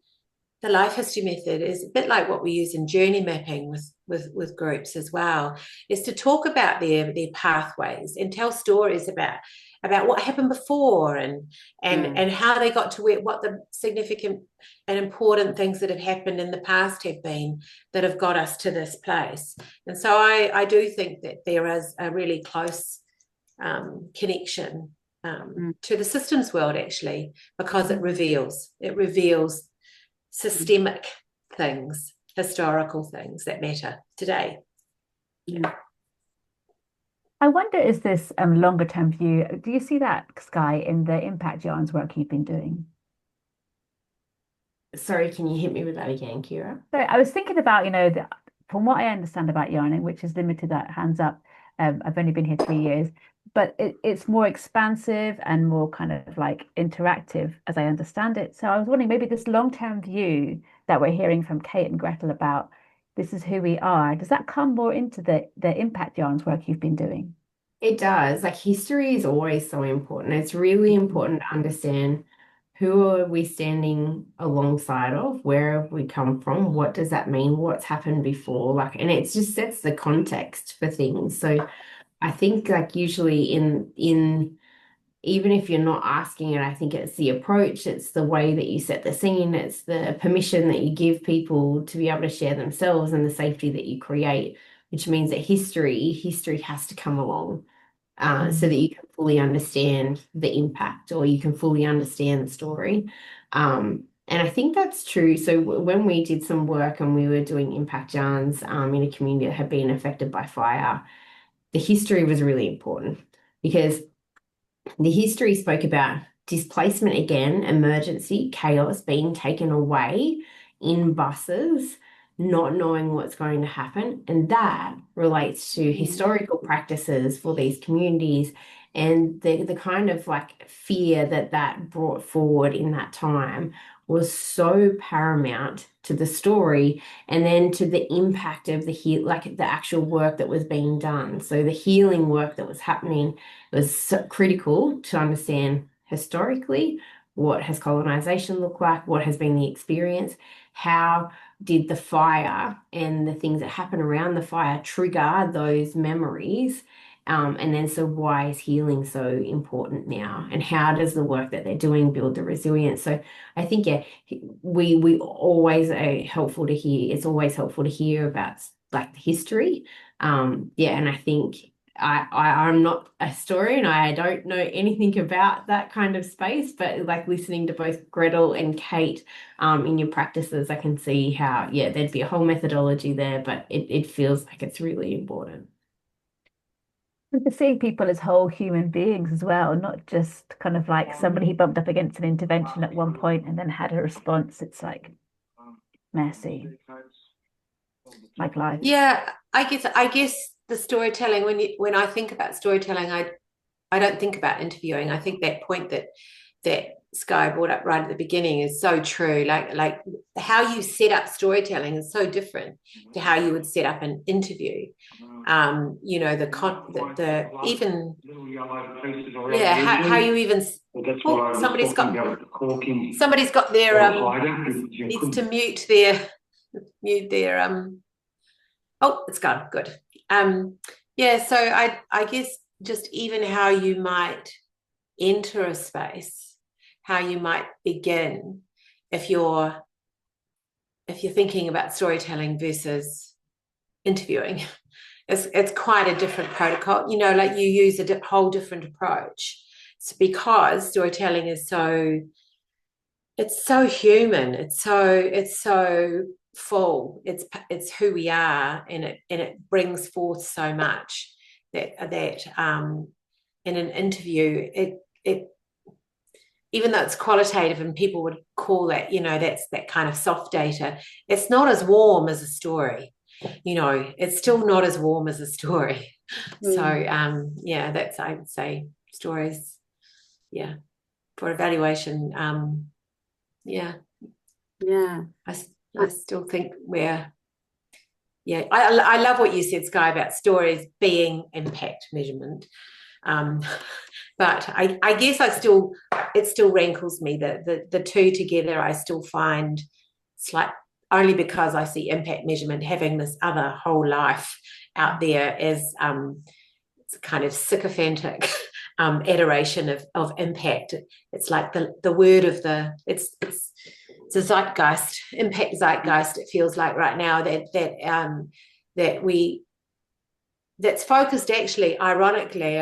method is a bit like what we use in journey mapping with groups as well, is to talk about their pathways and tell stories about what happened before and how they got to where, what the significant and important things that have happened in the past have been that have got us to this place. And so I do think that there is a really close connection to the systems world, actually, because it reveals systemic things, historical things that matter today. I wonder, is this longer term view? Do you see that, Sky, in the impact yarns work you've been doing? Sorry, can you hit me with that again, Kira? So I was thinking about, from what I understand about yarning, which is limited that hands up, I've only been here 3 years, but it's more expansive and more kind of like interactive as I understand it. So I was wondering maybe this long-term view that we're hearing from Kate and Gretel about this is who we are. Does that come more into the impact yarns work you've been doing? It does. Like history is always so important. It's really important to understand who are we standing alongside of, where have we come from, what does that mean, what's happened before, like, and it just sets the context for things. So I think like usually in even if you're not asking it, I think it's the approach, it's the way that you set the scene, it's the permission that you give people to be able to share themselves and the safety that you create, which means that history has to come along so that you can fully understand the impact or you can fully understand the story. And I think that's true. So when we did some work and we were doing impact yarns in a community that had been affected by fire, the history was really important because the history spoke about displacement again, emergency, chaos, being taken away in buses, not knowing what's going to happen. And that relates to historical practices for these communities and the kind of like fear that that brought forward in that time was so paramount to the story and then to the impact of like the actual work that was being done. So the healing work that was happening was so critical to understand historically what has colonization looked like, what has been the experience, how did the fire and the things that happen around the fire trigger those memories. And then so why is healing so important now? And how does the work that they're doing build the resilience? So I think, yeah, we always are helpful to hear. It's always helpful to hear about like the history. Yeah, and I think I'm not a historian. I don't know anything about that kind of space, but like listening to both Gretel and Kate in your practices, I can see how, yeah, there'd be a whole methodology there, but it feels like it's really important. And to seeing people as whole human beings as well, not just kind of like somebody who bumped up against an intervention at one point and then had a response. It's like messy, like life. Yeah, I guess the storytelling, when I think about storytelling, I don't think about interviewing. I think that point that Sky brought up right at the beginning is so true. Like how you set up storytelling is so different to how you would set up an interview. The even yeah, how you even somebody's got their needs to mute their oh, it's gone. Good. Yeah, so I guess just even how you might enter a space, how you might begin if you're thinking about storytelling versus interviewing. It's quite a different protocol. Like you use a whole different approach. It's because storytelling is it's so human. It's so full. It's who we are, and it brings forth so much that in an interview it even though it's qualitative and people would call that, that's that kind of soft data, it's not as warm as a story. It's still not as warm as a story. So yeah, that's, I would say, stories, yeah, for evaluation. Yeah. I still think I love what you said, Sky, about stories being impact measurement. But I guess it still rankles me that the two together, I still find it's like, only because I see impact measurement having this other whole life out there as it's a kind of sycophantic adoration of impact. It's like the word of it's a zeitgeist, impact zeitgeist. It feels like right now that's focused, actually, ironically,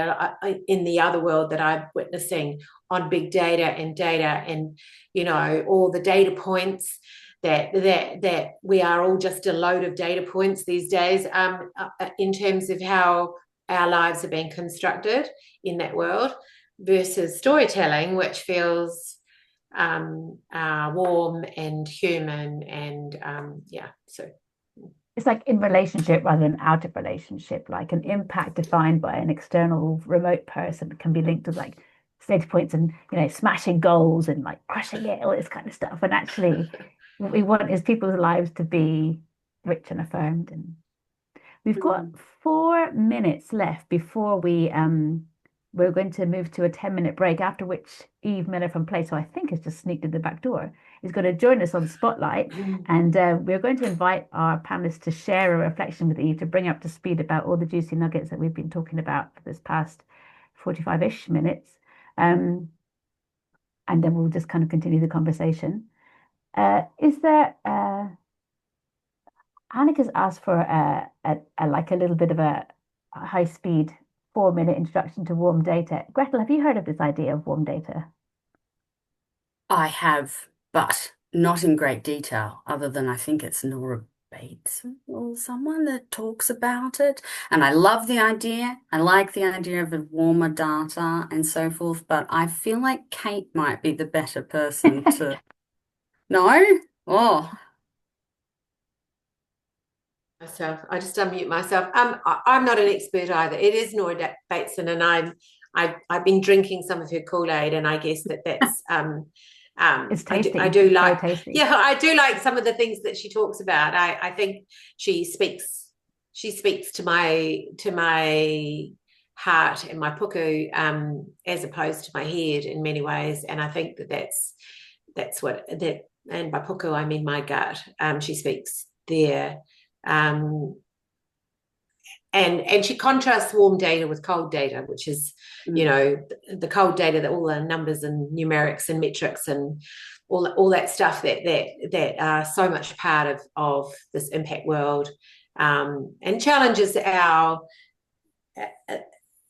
in the other world that I'm witnessing, on big data and all the data points that we are all just a load of data points these days, in terms of how our lives are being constructed in that world, versus storytelling, which feels warm and human and so it's like in relationship rather than out of relationship, like an impact defined by an external remote person can be linked to like data points and smashing goals and like crushing it, all this kind of stuff. And actually what we want is people's lives to be rich and affirmed. And we've got 4 minutes left before we're going to move to a 10-minute break, after which Eve Miller from Play, so I think has just sneaked in the back door, is going to join us on Spotlight. And we're going to invite our panelists to share a reflection with Eve to bring up to speed about all the juicy nuggets that we've been talking about for this past 45-ish minutes. And then we'll just kind of continue the conversation. Is there Annika's asked for like a little bit of a high speed 4-minute introduction to warm data. Gretel, have you heard of this idea of warm data? I have, but not in great detail, other than I think it's Nora Bates or someone that talks about it. And I love the idea. I like the idea of the warmer data and so forth, but I feel like Kate might be the better person to. No? Oh, Myself. I just unmute myself. I'm not an expert either. It is Nora Bateson, and I've been drinking some of her Kool-Aid, and I guess that's It's tasty. I do It's like, very tasty. yeah, I do like some of the things that she talks about. I think she speaks to my heart and my puku, as opposed to my head in many ways. And I think that's what that, and by puku I mean my gut. She speaks there. And she contrasts warm data with cold data, which is, the cold data, that all the numbers and numerics and metrics and all that stuff that are so much part of this impact world, and challenges our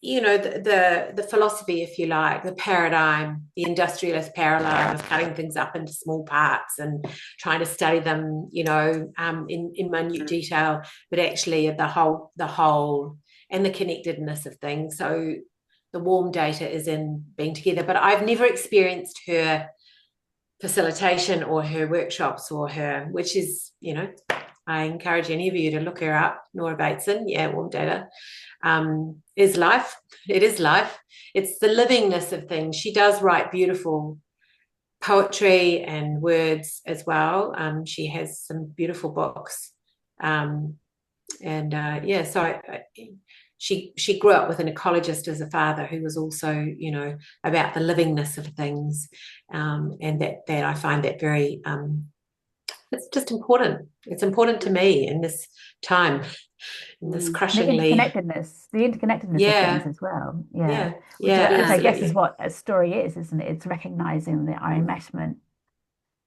the philosophy, if you like, the paradigm, the industrialist paradigm of cutting things up into small parts and trying to study them, in minute detail, but actually the whole and the connectedness of things. So the warm data is in being together. But I've never experienced her facilitation or her workshops or her, which is, I encourage any of you to look her up, Nora Bateson. Yeah, warm data is life. It is life. It's the livingness of things. She does write beautiful poetry and words as well. She has some beautiful books. So she grew up with an ecologist as a father who was also, about the livingness of things, and that I find that very it's just important. It's important to me in this time, in this crushingly The interconnectedness of things as well. Yeah, Which I guess absolutely. is what a story is, isn't it? It's recognizing that our enmeshment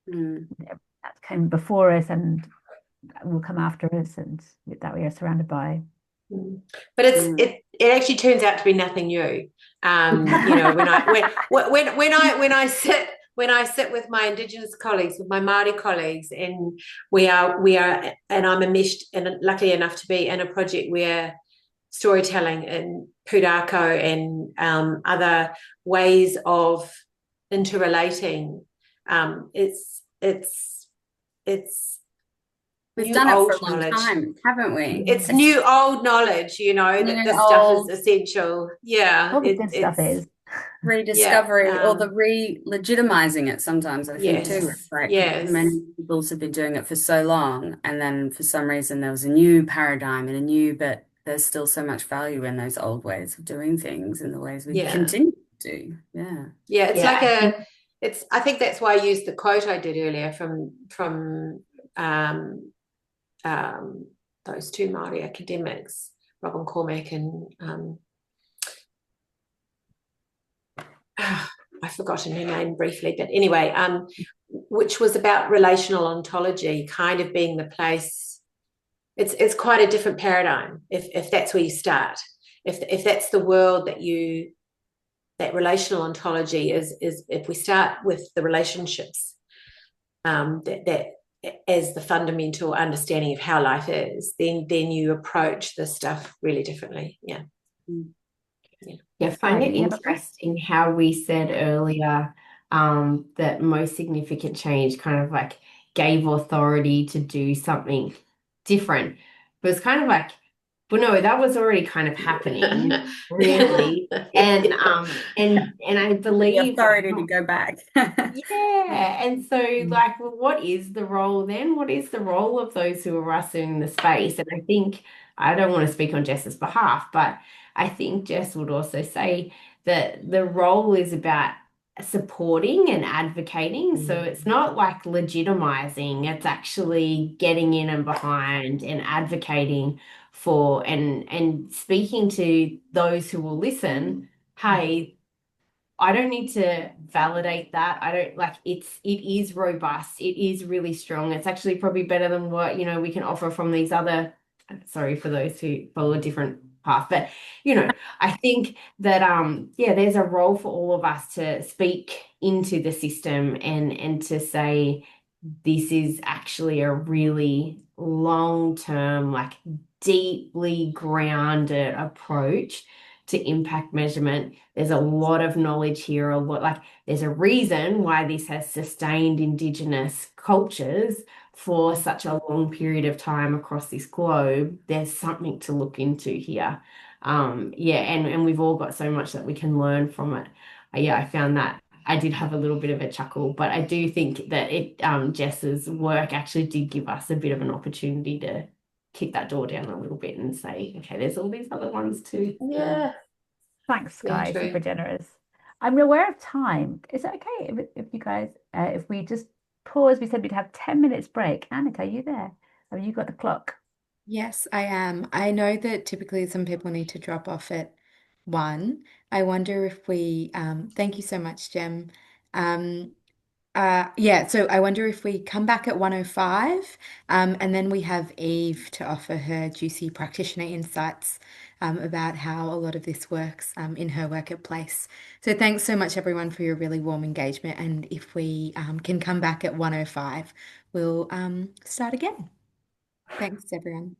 that came before us and will come after us, and that we are surrounded by. But it actually turns out to be nothing new. When I sit with my Indigenous colleagues, with my Māori colleagues, and we are, and I'm enmeshed, and lucky enough to be in a project where storytelling and pūrākau and other ways of interrelating, we've new done it for old a long knowledge. time, haven't we? It's new old knowledge, that this stuff is essential. Yeah, All the good stuff is rediscovery or the re-legitimizing it sometimes, I think, too. It's like many people have been doing it for so long, and then for some reason there was a new paradigm and but there's still so much value in those old ways of doing things and the ways we continue to do. I think that's why I used the quote I did earlier from those two Māori academics, Robin Cormack and I've forgotten her name briefly, but anyway, which was about relational ontology kind of being the place. It's quite a different paradigm if that's where you start. If that's the world that relational ontology is if we start with the relationships, that as the fundamental understanding of how life is, then you approach this stuff really differently. Yeah. I find it interesting how we said earlier that most significant change kind of like gave authority to do something different. But it's kind of like, well, no, that was already kind of happening, really. And I The believe authority to go back. yeah. And so, like, well, what is the role then? What is the role of those who are us in the space? And I think I don't want to speak on Jess's behalf, but I think Jess would also say that the role is about supporting and advocating. So it's not like legitimizing, it's actually getting in and behind and advocating for and speaking to those who will listen. Hey, I don't need to validate that. I don't like it is robust. It is really strong. It's actually probably better than what, we can offer from these other, sorry for those who follow a different path. But, I think that yeah, there's a role for all of us to speak into the system and to say this is actually a really long-term, like deeply grounded approach to impact measurement. There's a lot of knowledge here, there's a reason why this has sustained Indigenous cultures for such a long period of time across this globe. There's something to look into here. Yeah, and we've all got so much that we can learn from it. Yeah, I found that I did have a little bit of a chuckle, but I do think that Jess's work actually did give us a bit of an opportunity to kick that door down a little bit and say, okay, there's all these other ones too. Yeah. Thanks, Yeah, guys. true. Super generous. I'm aware of time. Is it okay if you guys, if we just pause? We said we'd have 10 minutes break. Annika, are you there? Have you got the clock? Yes, I am. I know that typically some people need to drop off at 1. I wonder if we, thank you so much, Jem. Um, yeah, so I wonder if we come back at 1:05, and then we have Eve to offer her juicy practitioner insights about how a lot of this works in her work at Place. So thanks so much, everyone, for your really warm engagement. And if we can come back at 1:05, we'll start again. Thanks, everyone.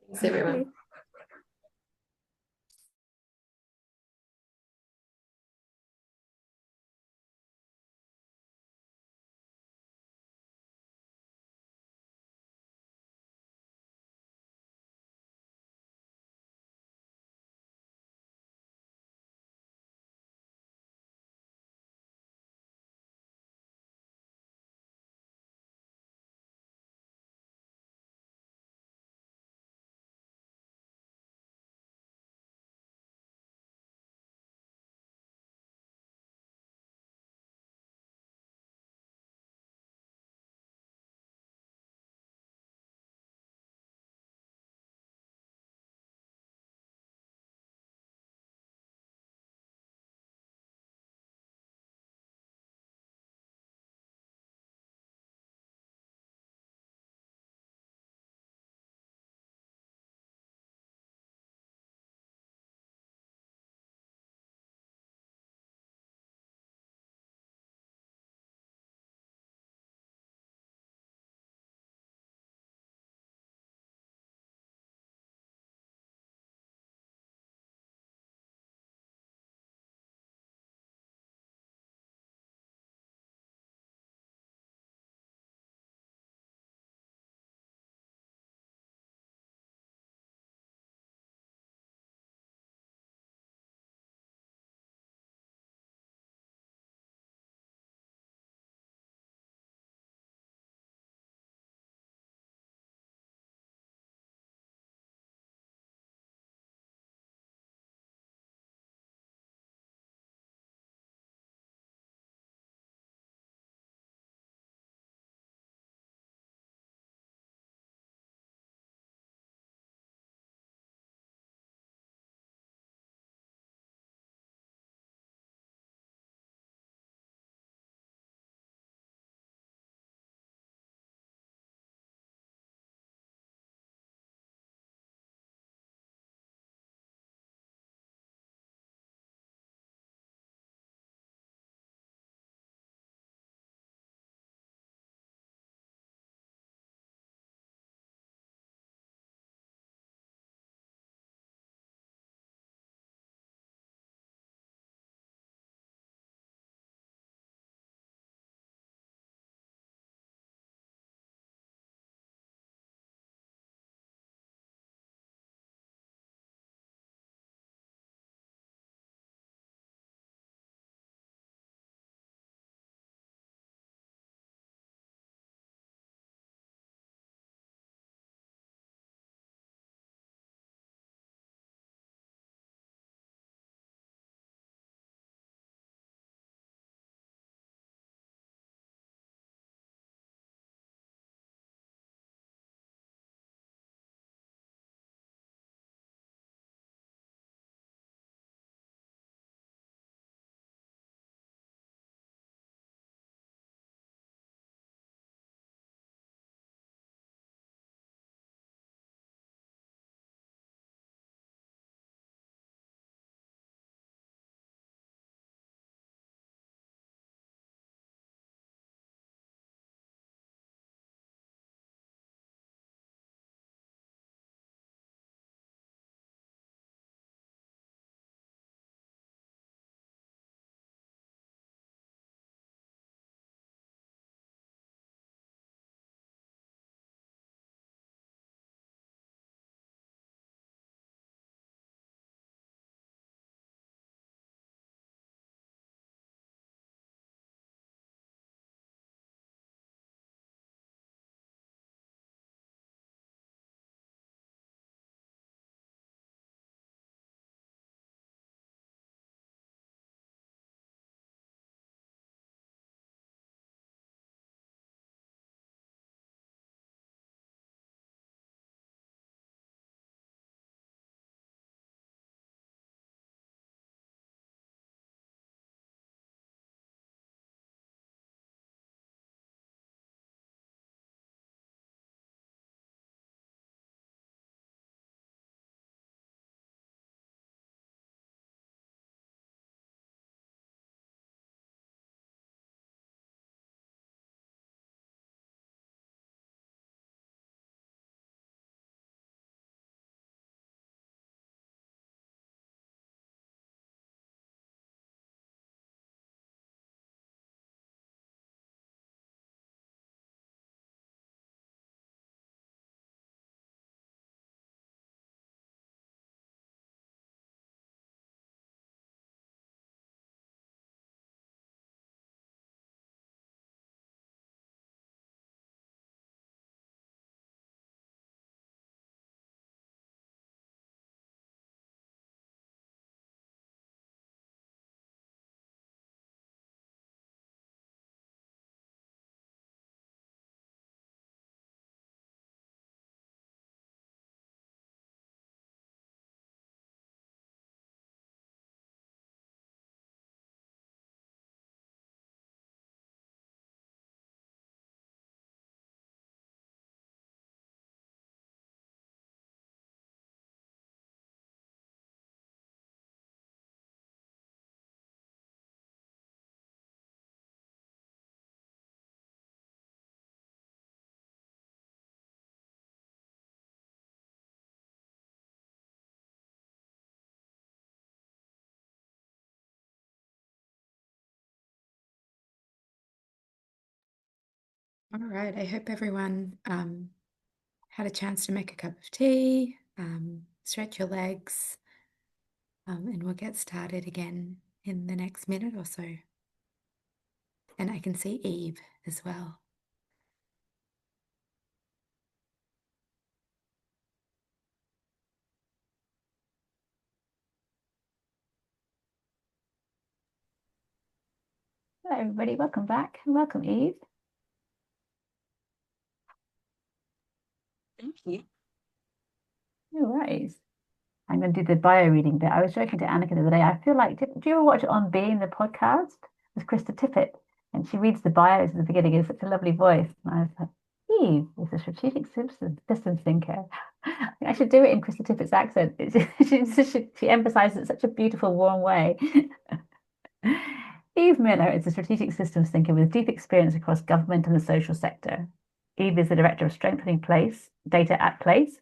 Thanks, everyone. All right. I hope everyone had a chance to make a cup of tea, stretch your legs, and we'll get started again in the next minute or so. And I can see Eve as well. Hello, everybody. Welcome back. Welcome, Eve. Thank you. No worries. I'm going to do the bio reading bit. I was joking to Annika the other day. I feel like, do you ever watch On Being, the podcast with Krista Tippett? And she reads the bios at the beginning in such a lovely voice. And I was like, Eve is a strategic systems thinker. I should do it in Krista Tippett's accent. She emphasizes it in such a beautiful, warm way. Eve Miller is a strategic systems thinker with deep experience across government and the social sector. Eve is the director of Strengthening Place, Data at Place,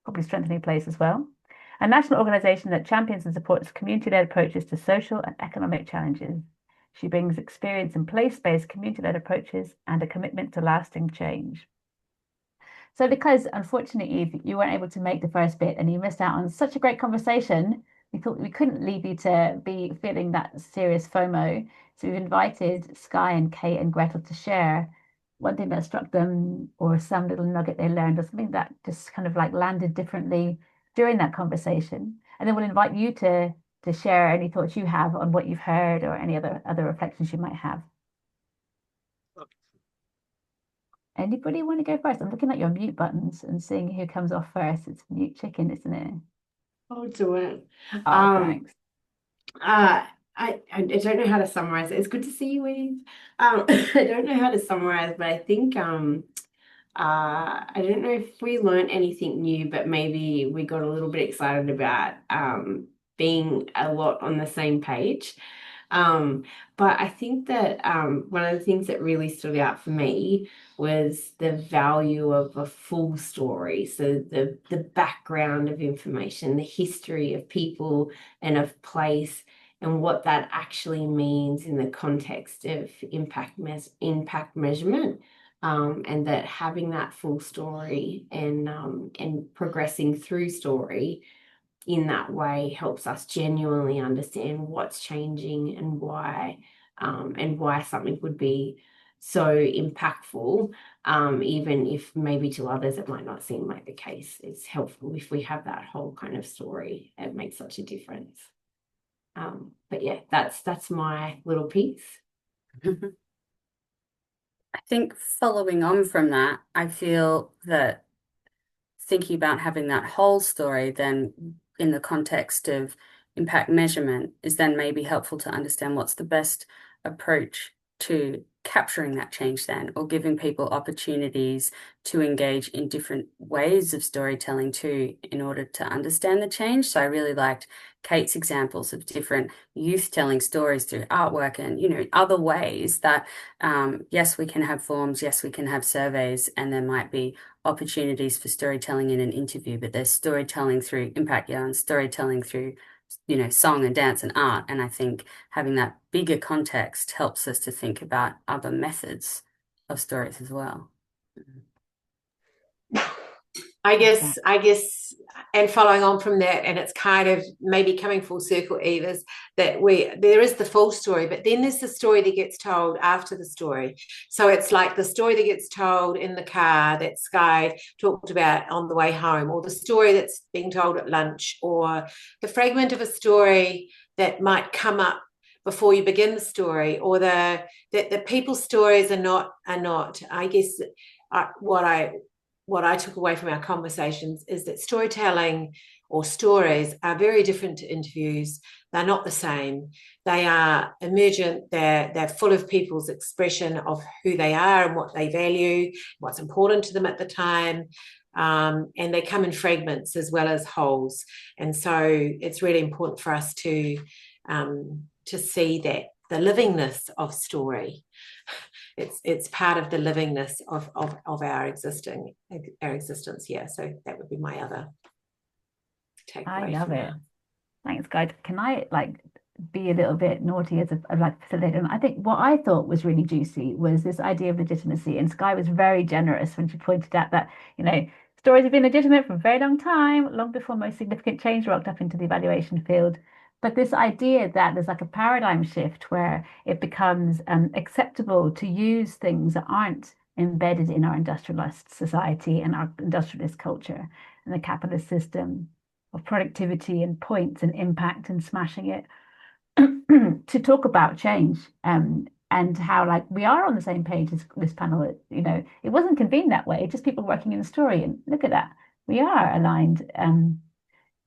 probably Strengthening Place as well, a national organization that champions and supports community-led approaches to social and economic challenges. She brings experience in place-based community-led approaches and a commitment to lasting change. So because unfortunately, Eve, you weren't able to make the first bit and you missed out on such a great conversation, we thought we couldn't leave you to be feeling that serious FOMO. So we've invited Sky and Kate and Gretel to share one thing that struck them or some little nugget they learned or something that just kind of like landed differently during that conversation. And then we'll invite you to share any thoughts you have on what you've heard or any other reflections you might have. Anybody want to go first? I'm looking at your mute buttons and seeing who comes off first. It's mute chicken, isn't it? I'll do it. Oh, thanks. I don't know how to summarize it. It's good to see you, Eve. I don't know how to summarize, but I think I don't know if we learned anything new, but maybe we got a little bit excited about being a lot on the same page. But I think that one of the things that really stood out for me was the value of a full story. So the background of information, the history of people and of place, and what that actually means in the context of impact measurement. And that having that full story and progressing through story in that way helps us genuinely understand what's changing and why something would be so impactful, even if maybe to others it might not seem like the case. It's helpful if we have that whole kind of story. It makes such a difference. But yeah, that's my little piece. I think following on from that, I feel that thinking about having that whole story then in the context of impact measurement is then maybe helpful to understand what's the best approach to capturing that change then, or giving people opportunities to engage in different ways of storytelling too in order to understand the change. So I really liked Kate's examples of different youth telling stories through artwork and, other ways that, yes, we can have forms, yes, we can have surveys, and there might be opportunities for storytelling in an interview, but there's storytelling through impact yarns, storytelling through song and dance and art. And I think having that bigger context helps us to think about other methods of stories as well. I guess, and following on from that, and it's kind of maybe coming full circle, Eve, is that there is the full story, but then there's the story that gets told after the story. So it's like the story that gets told in the car that Sky talked about on the way home, or the story that's being told at lunch, or the fragment of a story that might come up before you begin the story, or the people's stories are not. I guess what I took away from our conversations is that storytelling or stories are very different to interviews. They're not the same. They are emergent. They're full of people's expression of who they are and what they value, what's important to them at the time. And they come in fragments as well as wholes. And so it's really important for us to see that the livingness of story. It's part of the livingness of our existence here. So that would be my other takeaway. I love it. Thanks, guys. Can I be a little bit naughty as a like facilitator. And I think what I thought was really juicy was this idea of legitimacy. And Sky was very generous when she pointed out that, stories have been legitimate for a very long time, long before most significant change rocked up into the evaluation field. But this idea that there's like a paradigm shift where it becomes acceptable to use things that aren't embedded in our industrialized society and our industrialist culture and the capitalist system of productivity and points and impact and smashing it to talk about change, and how like we are on the same page as this panel. It wasn't convened that way, just people working in the story, and look at that, we are aligned.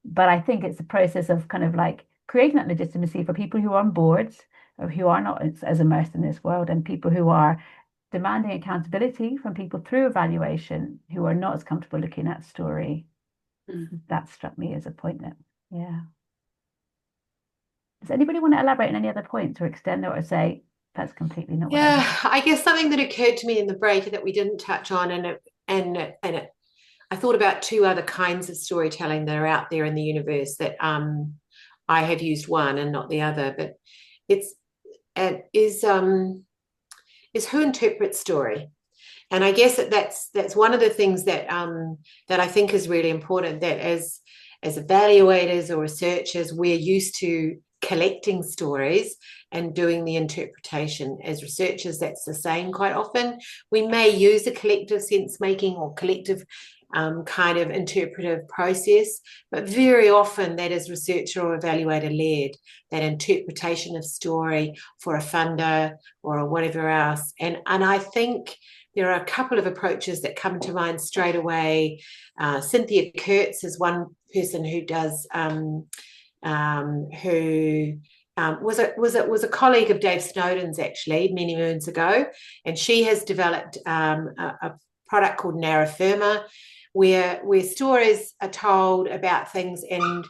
But I think it's a process of kind of like creating that legitimacy for people who are on boards or who are not as immersed in this world, and people who are demanding accountability from people through evaluation who are not as comfortable looking at story. That struck me as a point that, yeah. Does anybody want to elaborate on any other points or extend it or say that's completely not what I Yeah, I guess something that occurred to me in the break that we didn't touch on, I thought about two other kinds of storytelling that are out there in the universe that I have used one and not the other, but it is who interprets story. And I guess that's one of the things that I think is really important, that as evaluators or researchers, we're used to collecting stories and doing the interpretation. As researchers, that's the same quite often. We may use a collective sense making or collective kind of interpretive process, but very often that is researcher or evaluator led, that interpretation of story for a funder or whatever else. And I think there are a couple of approaches that come to mind straight away. Cynthia Kurtz is one person who does, who was a colleague of Dave Snowden's actually many moons ago, and she has developed a product called Narra Firma, where stories are told about things and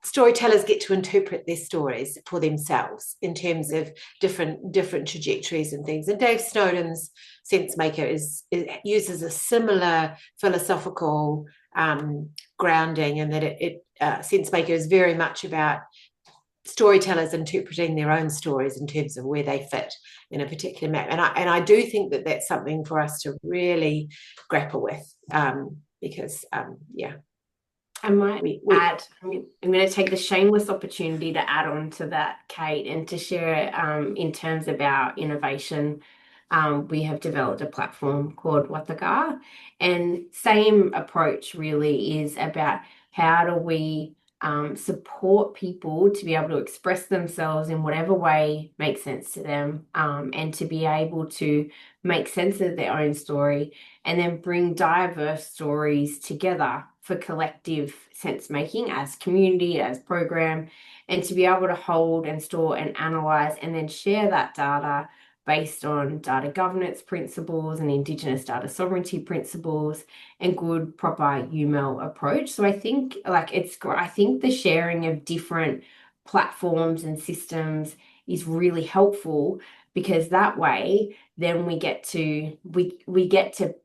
storytellers get to interpret their stories for themselves in terms of different trajectories and things. And Dave Snowden's SenseMaker uses a similar philosophical grounding, and that SenseMaker is very much about storytellers interpreting their own stories in terms of where they fit in a particular map. And I do think that that's something for us to really grapple with, because yeah. I might add, I'm going to take the shameless opportunity to add on to that, Kate, and to share in terms of our innovation. We have developed a platform called Wathaga, and same approach really is about how do we support people to be able to express themselves in whatever way makes sense to them, and to be able to make sense of their own story and then bring diverse stories together for collective sense making as community, as program, and to be able to hold and store and analyze and then share that data based on data governance principles and Indigenous data sovereignty principles and good proper UML approach. So I think I think the sharing of different platforms and systems is really helpful, because that way then we get to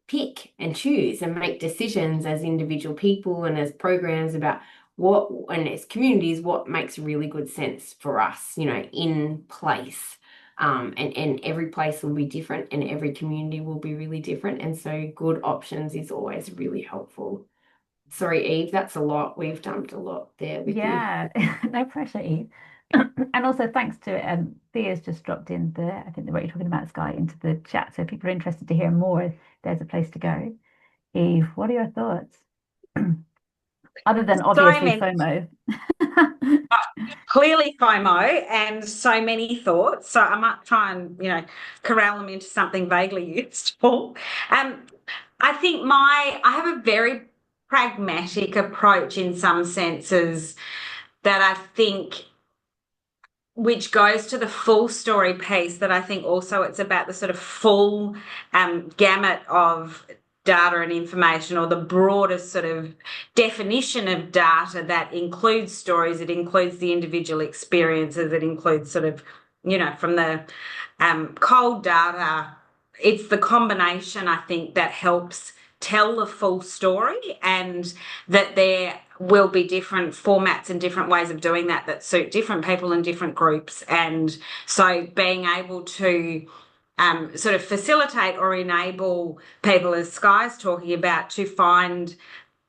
pick and choose and make decisions as individual people and as programs about what, and as communities, what makes really good sense for us, in place. And every place will be different and every community will be really different. And so good options is always really helpful. Sorry, Eve, that's a lot. We've dumped a lot there with yeah, no pressure, Eve. And also thanks to Thea's just dropped in I think what you're talking about, Sky, into the chat. So if people are interested to hear more, there's a place to go. Eve, what are your thoughts? Other than obviously FOMO. Clearly FOMO and so many thoughts. So I might try and, corral them into something vaguely useful. I think I have a very pragmatic approach in some senses that I think, which goes to the full story piece, that I think also it's about the sort of full gamut of data and information, or the broadest sort of definition of data that includes stories, it includes the individual experiences, it includes sort of, from the cold data. It's the combination, I think, that helps tell the full story, and that there will be different formats and different ways of doing that suit different people in different groups. And so being able to sort of facilitate or enable people, as Sky's talking about, to find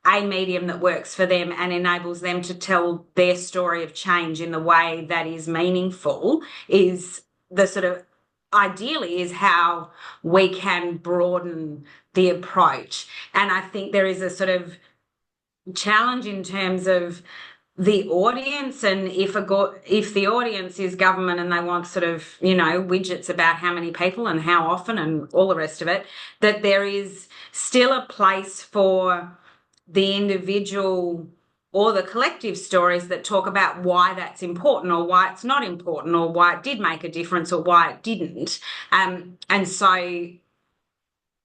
a medium that works for them and enables them to tell their story of change in the way that is meaningful, is the sort of ideally is how we can broaden the approach. And I think there is a sort of challenge in terms of the audience, and if the audience is government and they want sort of, you know, widgets about how many people and how often and all the rest of it, that there is still a place for the individual or the collective stories that talk about why that's important or why it's not important or why it did make a difference or why it didn't. And so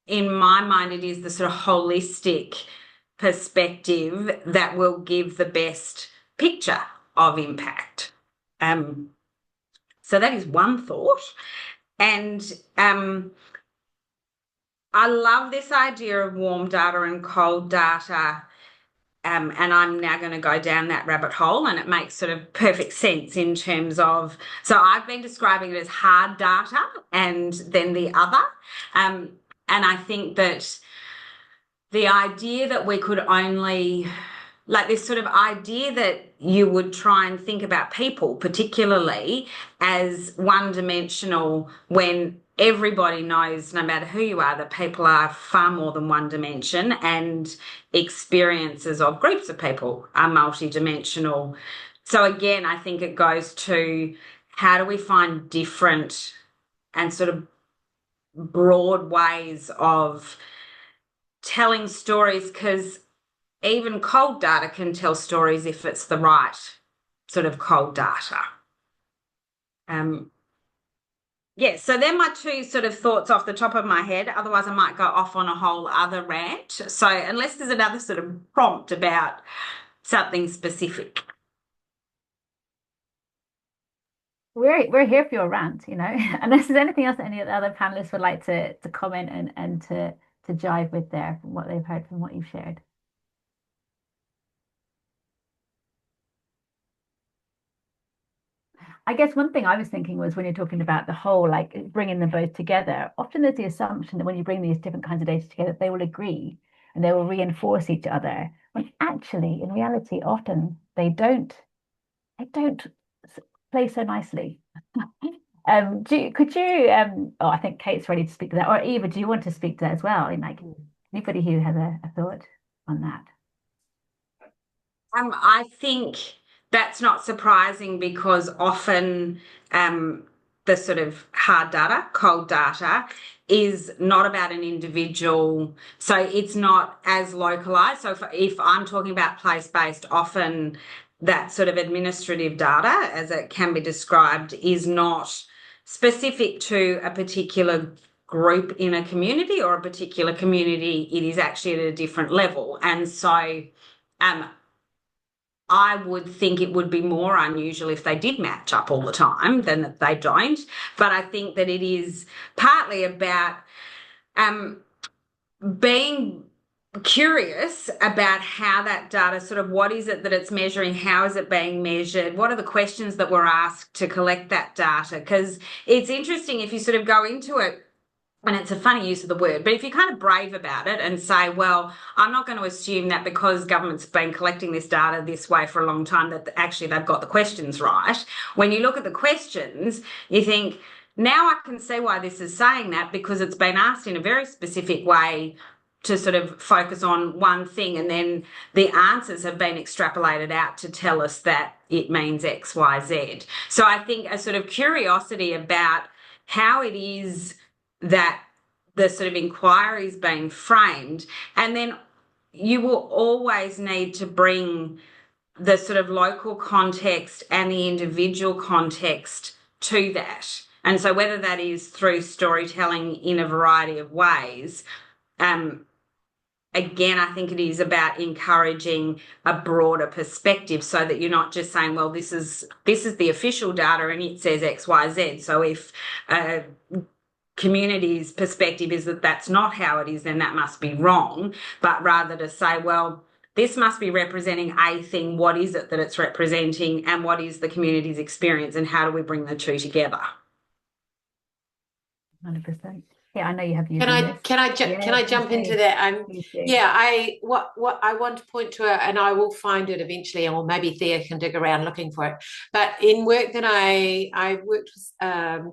in my mind, it is the sort of holistic perspective that will give the best picture of impact. So that is one thought. And I love this idea of warm data and cold data. And I'm now going to go down that rabbit hole, and it makes sort of perfect sense in terms of, so I've been describing it as hard data and then the other. And I think that the idea that we could only, like this sort of idea that you would try and think about people particularly as one-dimensional, when everybody knows, no matter who you are, that people are far more than one dimension, and experiences of groups of people are multidimensional. So again, I think it goes to how do we find different and sort of broad ways of telling stories, because even cold data can tell stories if it's the right sort of cold data. Yeah, so they're my two sort of thoughts off the top of my head. Otherwise, I might go off on a whole other rant. So unless there's another sort of prompt about something specific. We're here for your rant, you know. Unless there's anything else that any of the other panelists would like to comment and to jive with there from what they've heard from what you've shared. I guess one thing I was thinking was when you're talking about the whole, like bringing them both together, often there's the assumption that when you bring these different kinds of data together, they will agree and they will reinforce each other. When actually, in reality, often they don't. They don't play so nicely. Could you? Oh, I think Kate's ready to speak to that. Or Eva, do you want to speak to that as well? And like anybody who has a thought on that. I think that's not surprising, because often the sort of hard data, cold data, is not about an individual. So it's not as localized. So if I'm talking about place-based, often that sort of administrative data, as it can be described, is not specific to a particular group in a community or a particular community. It is actually at a different level. And so I would think it would be more unusual if they did match up all the time than that they don't. But I think that it is partly about being curious about how that data, sort of what is it that it's measuring, how is it being measured, what are the questions that were asked to collect that data. Because it's interesting if you sort of go into it, and it's a funny use of the word, but if you're kind of brave about it and say, well, I'm not going to assume that because government's been collecting this data this way for a long time that actually they've got the questions right. When you look at the questions, you think, now I can see why this is saying that, because it's been asked in a very specific way to sort of focus on one thing, and then the answers have been extrapolated out to tell us that it means X, Y, Z. So I think a sort of curiosity about how it is that the sort of inquiry is being framed, and then you will always need to bring the sort of local context and the individual context to that. And so whether that is through storytelling in a variety of ways, again, I think it is about encouraging a broader perspective, so that you're not just saying, well, this is the official data and it says X, Y, Z. So if community's perspective is that that's not how it is, then that must be wrong, but rather to say, well, this must be representing a thing. What is it that it's representing, and what is the community's experience, and how do we bring the two together? 100%. Yeah, I know you have views Can on I this. can Yeah, I please jump into do. that? Please do. Yeah, I what I want to point to it, and I will find it eventually, or maybe Thea can dig around looking for it. But in work that I worked with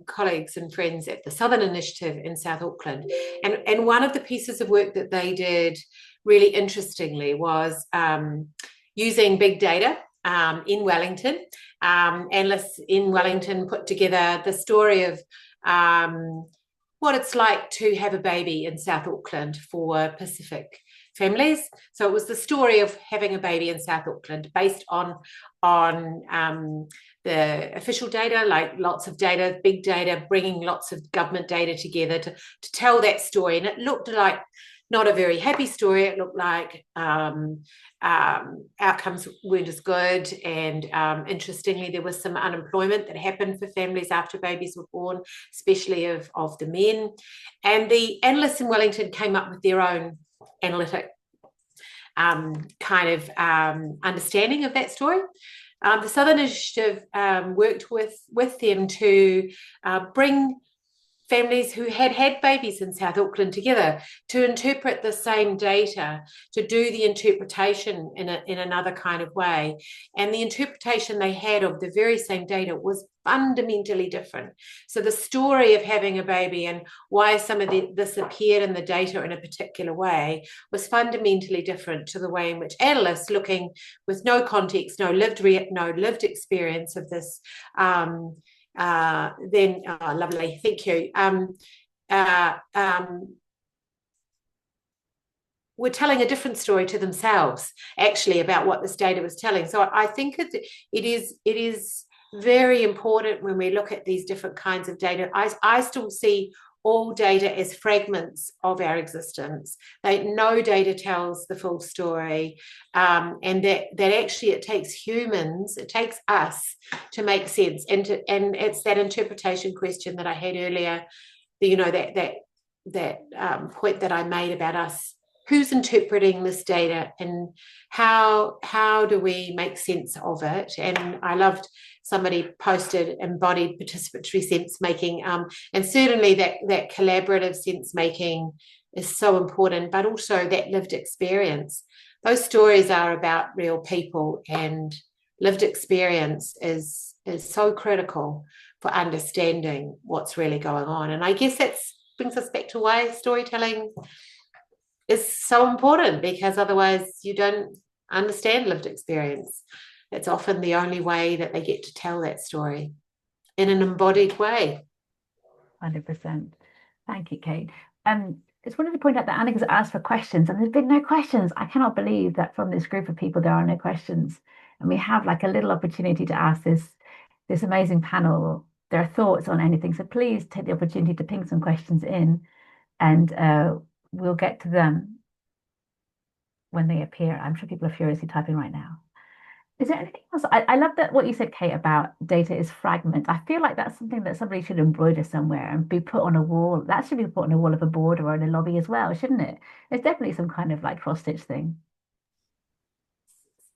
colleagues and friends at the Southern Initiative in South Auckland, and one of the pieces of work that they did really interestingly was using big data in Wellington. Analysts in Wellington put together the story of what it's like to have a baby in South Auckland for Pacific families. So it was the story of having a baby in South Auckland based on the official data, like lots of data, big data, bringing lots of government data together to tell that story. And it looked like not a very happy story. It looked like outcomes weren't as good. And interestingly, there was some unemployment that happened for families after babies were born, especially of the men. And the analysts in Wellington came up with their own analytic understanding of that story. The Southern Initiative worked with them to bring families who had babies in South Auckland together to interpret the same data, to do the interpretation in another kind of way. And the interpretation they had of the very same data was fundamentally different. So the story of having a baby and why some of this appeared in the data in a particular way was fundamentally different to the way in which analysts, looking with no context, no lived experience of this, lovely, thank you. Were telling a different story to themselves, actually, about what this data was telling. So I think it is very important when we look at these different kinds of data. I still see all data as fragments of our existence. No data tells the full story, and that actually it takes humans, it takes us to make sense. And it's that interpretation question that I had earlier, that point that I made about us. Who's interpreting this data, and how do we make sense of it? And I loved somebody posted embodied participatory sense making, and certainly that collaborative sense making is so important, but also that lived experience. Those stories are about real people, and lived experience is so critical for understanding what's really going on. And I guess that brings us back to why storytelling is so important, because otherwise you don't understand lived experience. It's often the only way that they get to tell that story in an embodied way. 100%. Thank you, Kate. Just wanted to point out that Annick's asked for questions, and there's been no questions. I cannot believe that from this group of people there are no questions, and we have like a little opportunity to ask this amazing panel their thoughts on anything. So please take the opportunity to ping some questions in, and we'll get to them when they appear. I'm sure people are furiously typing right now. Is there anything else? I love that what you said, Kate, about data is fragment. I feel like that's something that somebody should embroider somewhere and be put on a wall. That should be put on a wall of a board or in a lobby as well, shouldn't it? It's definitely some kind of like cross-stitch thing.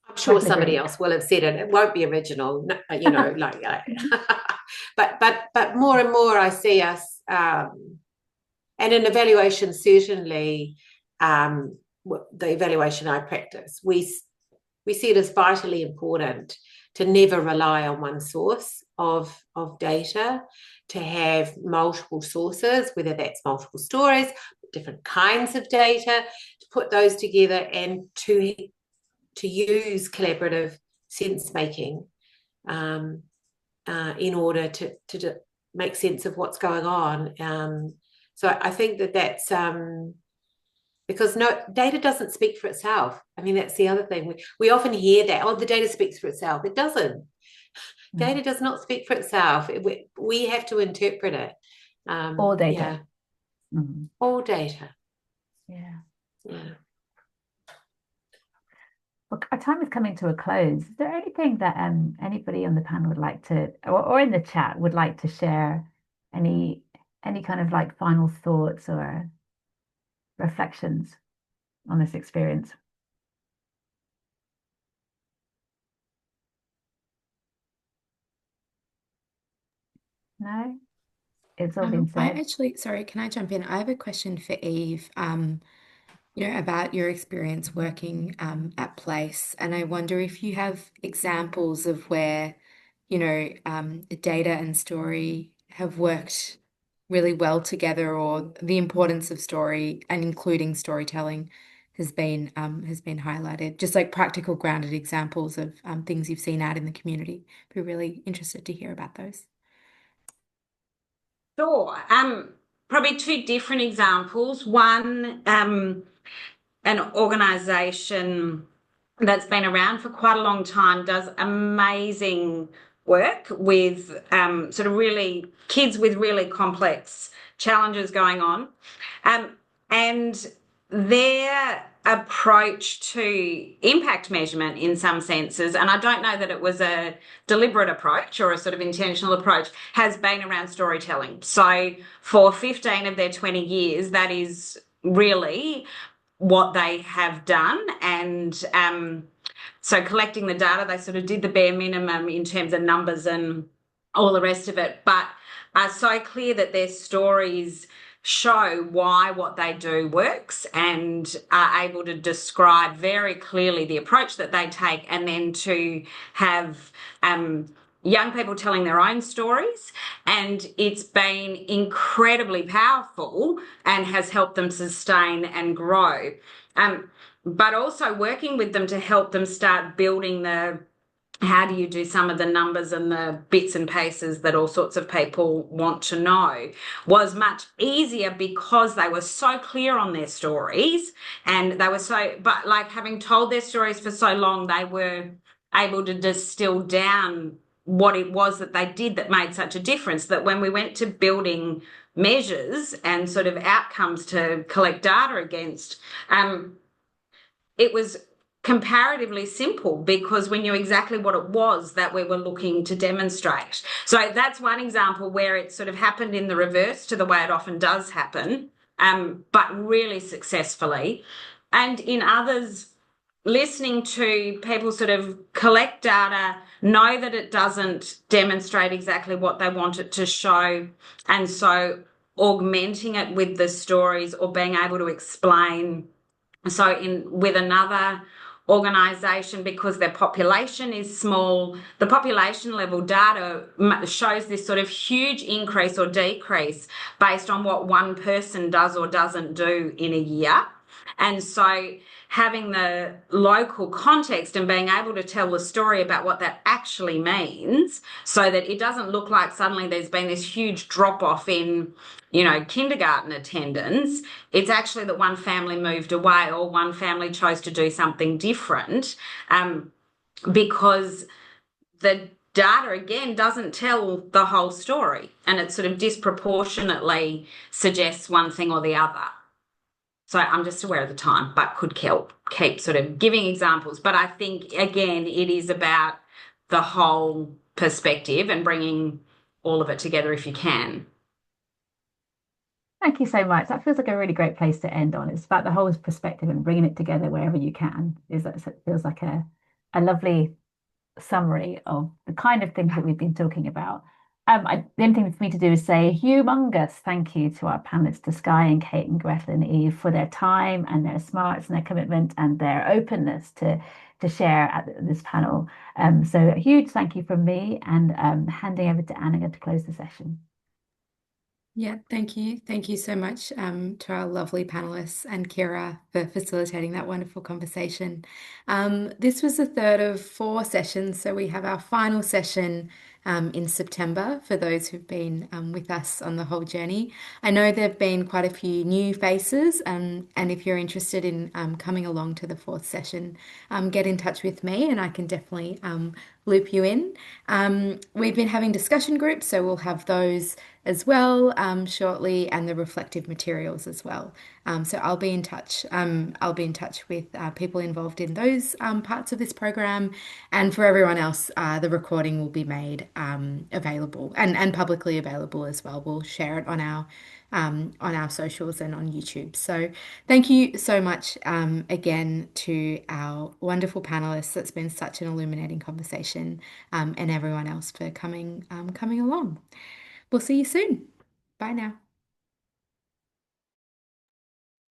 I'm sure somebody else will have said it. It won't be original, like but more and more I see us, and in evaluation, certainly, the evaluation I practice, we see it as vitally important to never rely on one source of data, to have multiple sources, whether that's multiple stories, different kinds of data, to put those together and to use collaborative sense making in order to make sense of what's going on. So I think that's because data doesn't speak for itself. I mean, that's the other thing. We often hear that, oh, the data speaks for itself. It doesn't. Data does not speak for itself. We have to interpret it. All data. Yeah. All data. Yeah. Yeah. Well, our time is coming to a close. Is there anything that anybody on the panel would like to, or in the chat would like to share? Any Any kind of like final thoughts or reflections on this experience? No, it's all been I said. actually, sorry, can I jump in? I have a question for Eve, about your experience working at Place, and I wonder if you have examples of where, data and story have worked really well together, or the importance of story and including storytelling has been highlighted. Just like practical, grounded examples of things you've seen out in the community. Be really interested to hear about those. Sure. Probably two different examples. One, an organization that's been around for quite a long time does amazing work with sort of really kids with really complex challenges going on. Um, and their approach to impact measurement in some senses, and I don't know that it was a deliberate approach or a sort of intentional approach, has been around storytelling. So for 15 of their 20 years, that is really what they have done. And so collecting the data, they sort of did the bare minimum in terms of numbers and all the rest of it, but are so clear that their stories show why what they do works and are able to describe very clearly the approach that they take, and then to have young people telling their own stories. And it's been incredibly powerful and has helped them sustain and grow. But also working with them to help them start building the how do you do some of the numbers and the bits and pieces that all sorts of people want to know was much easier because they were so clear on their stories, and they were so, but like having told their stories for so long, they were able to distill down what it was that they did that made such a difference, that when we went to building measures and sort of outcomes to collect data against, it was comparatively simple because we knew exactly what it was that we were looking to demonstrate. So that's one example where it sort of happened in the reverse to the way it often does happen, but really successfully. And in others, listening to people sort of collect data, know that it doesn't demonstrate exactly what they want it to show, and so augmenting it with the stories or being able to explain. So in with another organisation, because their population is small, the population level data shows this sort of huge increase or decrease based on what one person does or doesn't do in a year. And so having the local context and being able to tell the story about what that actually means, so that it doesn't look like suddenly there's been this huge drop off in, kindergarten attendance. It's actually that one family moved away or one family chose to do something different, because the data again doesn't tell the whole story, and it sort of disproportionately suggests one thing or the other. So I'm just aware of the time, but could keep sort of giving examples. But I think, again, it is about the whole perspective and bringing all of it together if you can. Thank you so much. That feels like a really great place to end on. It's about the whole perspective and bringing it together wherever you can. It feels like a lovely summary of the kind of things that we've been talking about. The only thing for me to do is say a humongous thank you to our panelists, to Sky and Kate and Gretel and Eve, for their time and their smarts and their commitment and their openness to share at this panel. So a huge thank you from me, and handing over to Annika to close the session. Yeah, thank you. Thank you so much to our lovely panelists and Kira for facilitating that wonderful conversation. This was the third of 4 sessions, so we have our final session in September for those who've been with us on the whole journey. I know there have been quite a few new faces, and if you're interested in coming along to the 4th session, get in touch with me and I can definitely loop you in. We've been having discussion groups, so we'll have those as well shortly, and the reflective materials as well. So I'll be in touch. I'll be in touch with people involved in those parts of this program, and for everyone else, the recording will be made available and publicly available as well. We'll share it on our socials and on YouTube. So thank you so much again to our wonderful panelists. It's been such an illuminating conversation, and everyone else for coming along. We'll see you soon. Bye now.